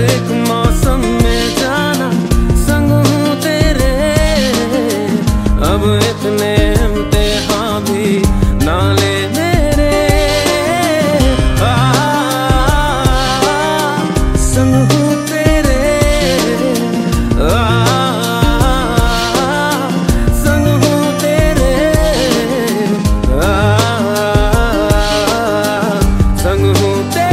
एक मौसम में जाना संग हूँ तेरे, अब इतने इम्तिहान भी ना ले मेरे। संग हूँ तेरे, संग हूँ तेरे, संग हूँ तेरे।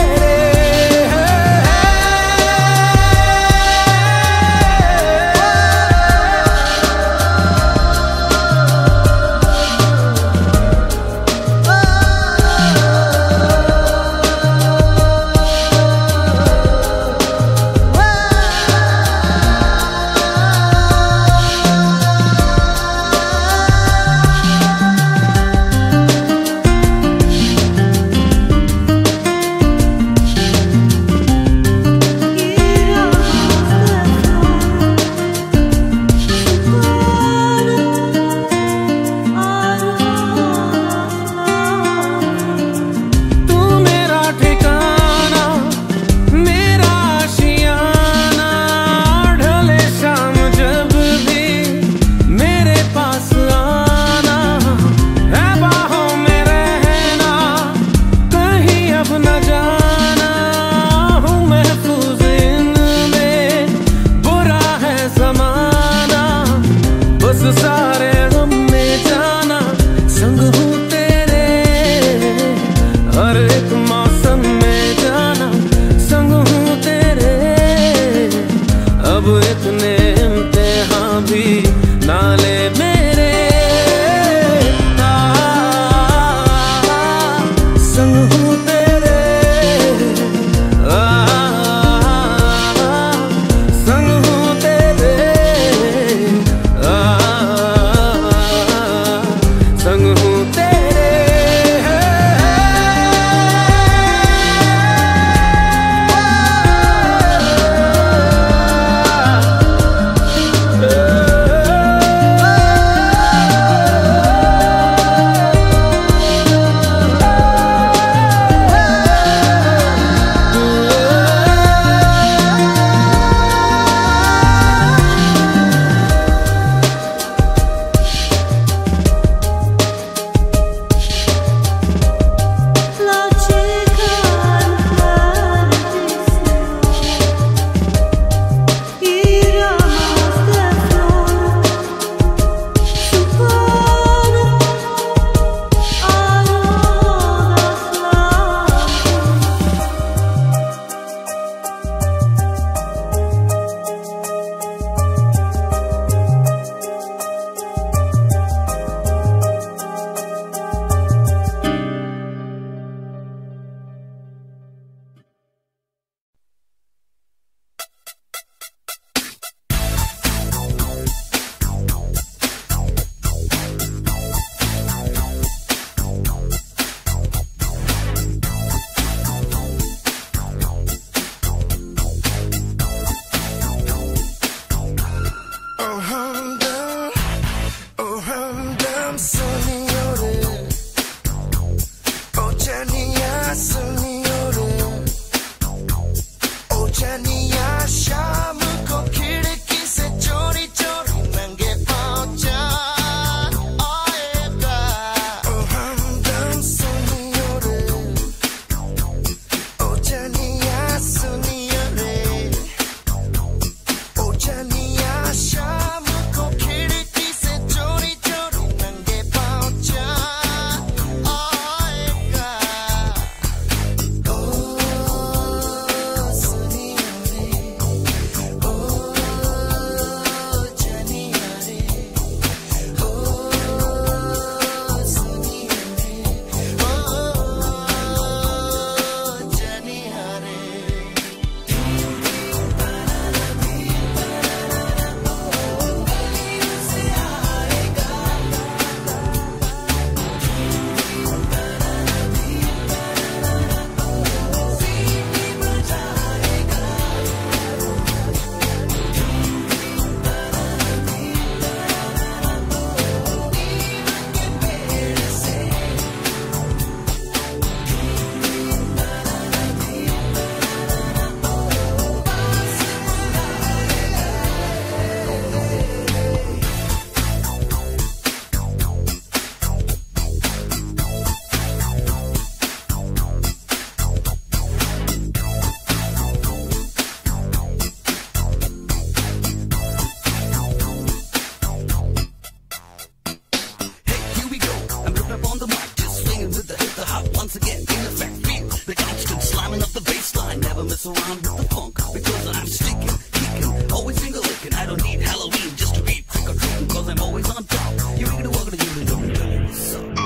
because I'm sticking, kicking, always finger licking. I don't need Halloween just to be trick or treating, cause I'm always on top. You ain't gonna walk to you, don't tell me what's up.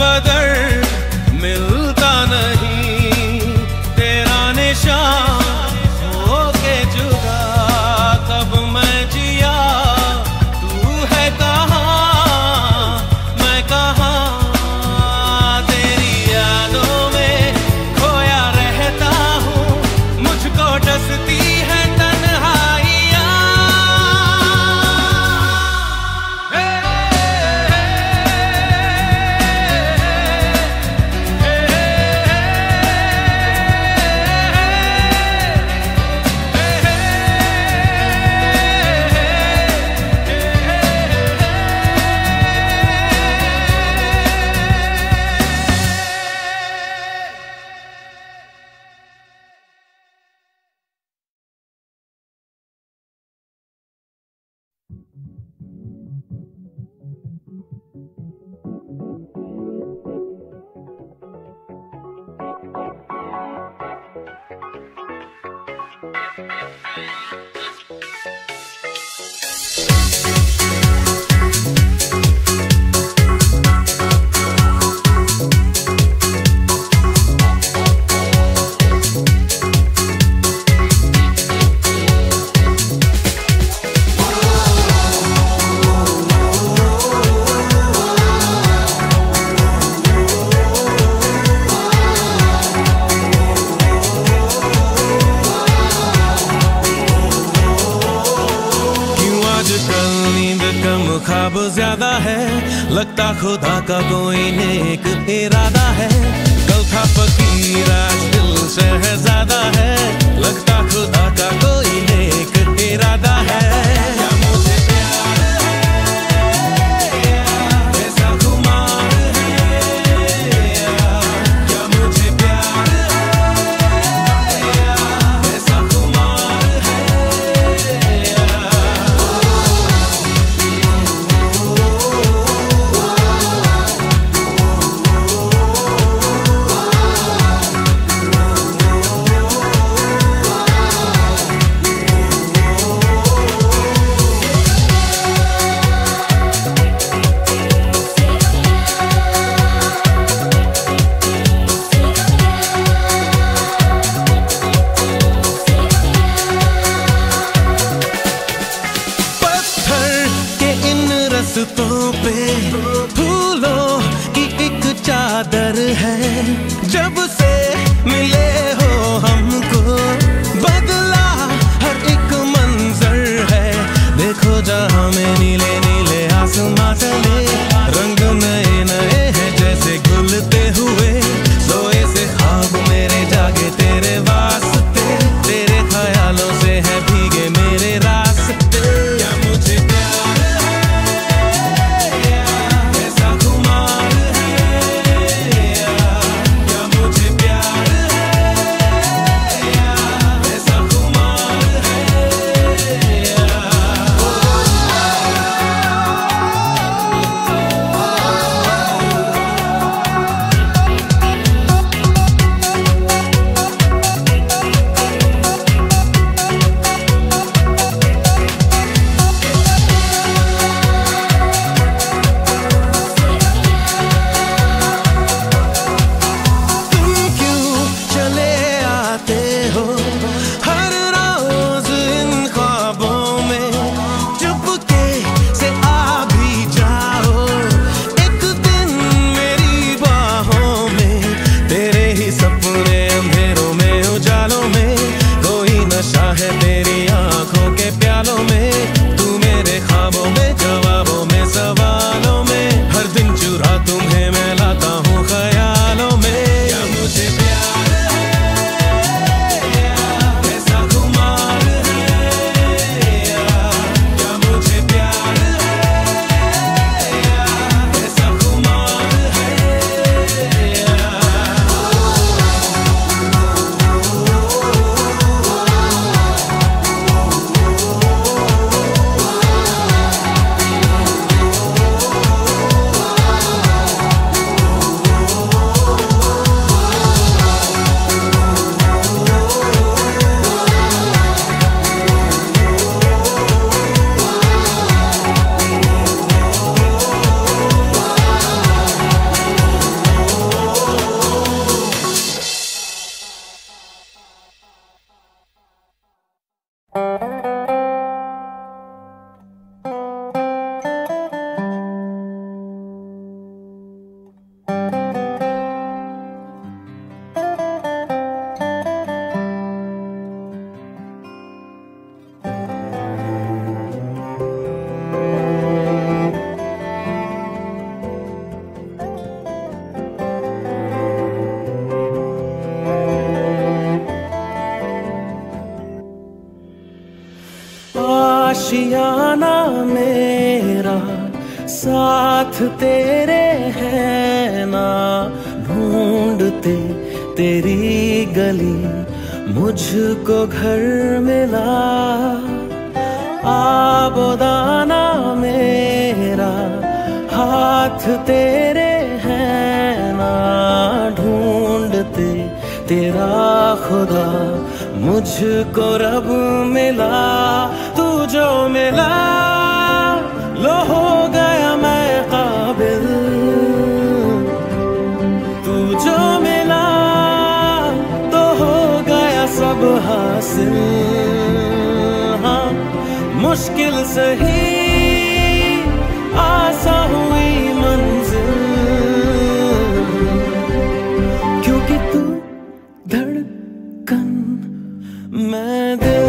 बदर मिलता नहीं, तेरा निशान होके जुदा कब मैं जिया, तू है कहाँ मैं कहाँ, तेरी यादों में खोया रहता हूँ, मुझको डसती है तन्हाइयाँ। ख्वाब ज्यादा है, लगता खुदा का कोई नेक इरादा है, कल था फकीर आज दिल शहजादा है, लगता खुदा का कोई नेक इरादा है। क्या मुझे प्यार है, ऐसा खुमार है, क्या मुझे प्यार है, ऐसा खुमार है। रस्तों पे फूलों की एक चादर है, जब से मिले हो हमको बदला हर एक मंजर है, देखो जहां में नीले नीले आसमां चले, रंग नए नए हैं जैसे घुलते हुए, सोए से ख्वाब मेरे जागे तेरे वास्ते, तेरे ख्यालों से है भीगे मेरे रास्ते। क्या मुझे प्यार ऐसा खुमार है, क्या मुझे प्यार साथ तेरे हैं ना ढूंढते तेरी गली, मुझको घर मिला आबोदाना मेरा। हाथ तेरे हैं ना ढूंढते तेरा खुदा, मुझको रब मिला। तू जो मिला लो हो गया मैं काबिल, तू जो मिला तो हो गया सब हासिल। हाँ मुश्किल सही आसा हुई मंजिल, क्योंकि तू धड़कन मैं दिल।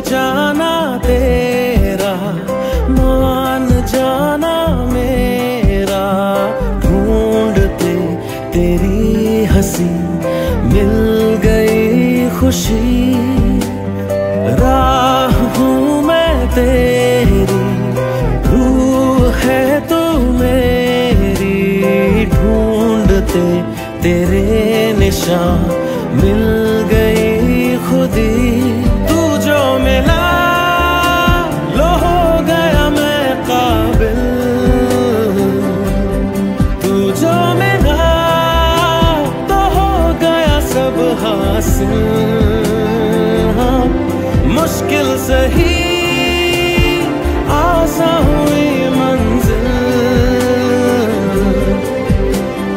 जाना तेरा मान जाना मेरा, ढूंढते तेरी हंसी मिल गई खुशी। राह हूँ मैं तेरी, रूह है तू मेरी, ढूंढते तेरे निशान मिल गई खुदी। जो मिला लो हो गया मैं काबिल, तू जो मिला तो हो गया सब हासिल। हाँ मुश्किल सही आसा हुई मंजिल,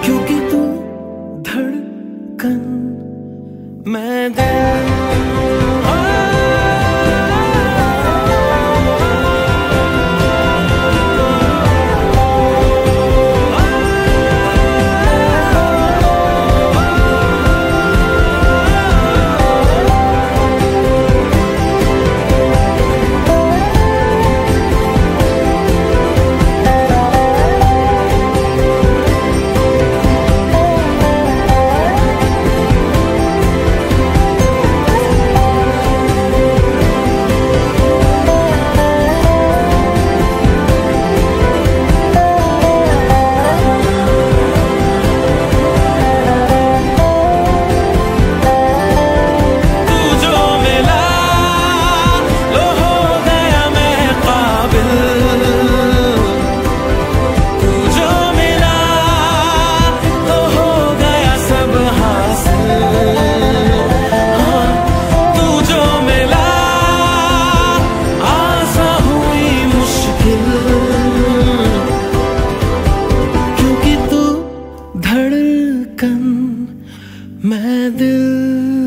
क्योंकि तू धड़कन मैं दिल। धड़कन मैं दिल।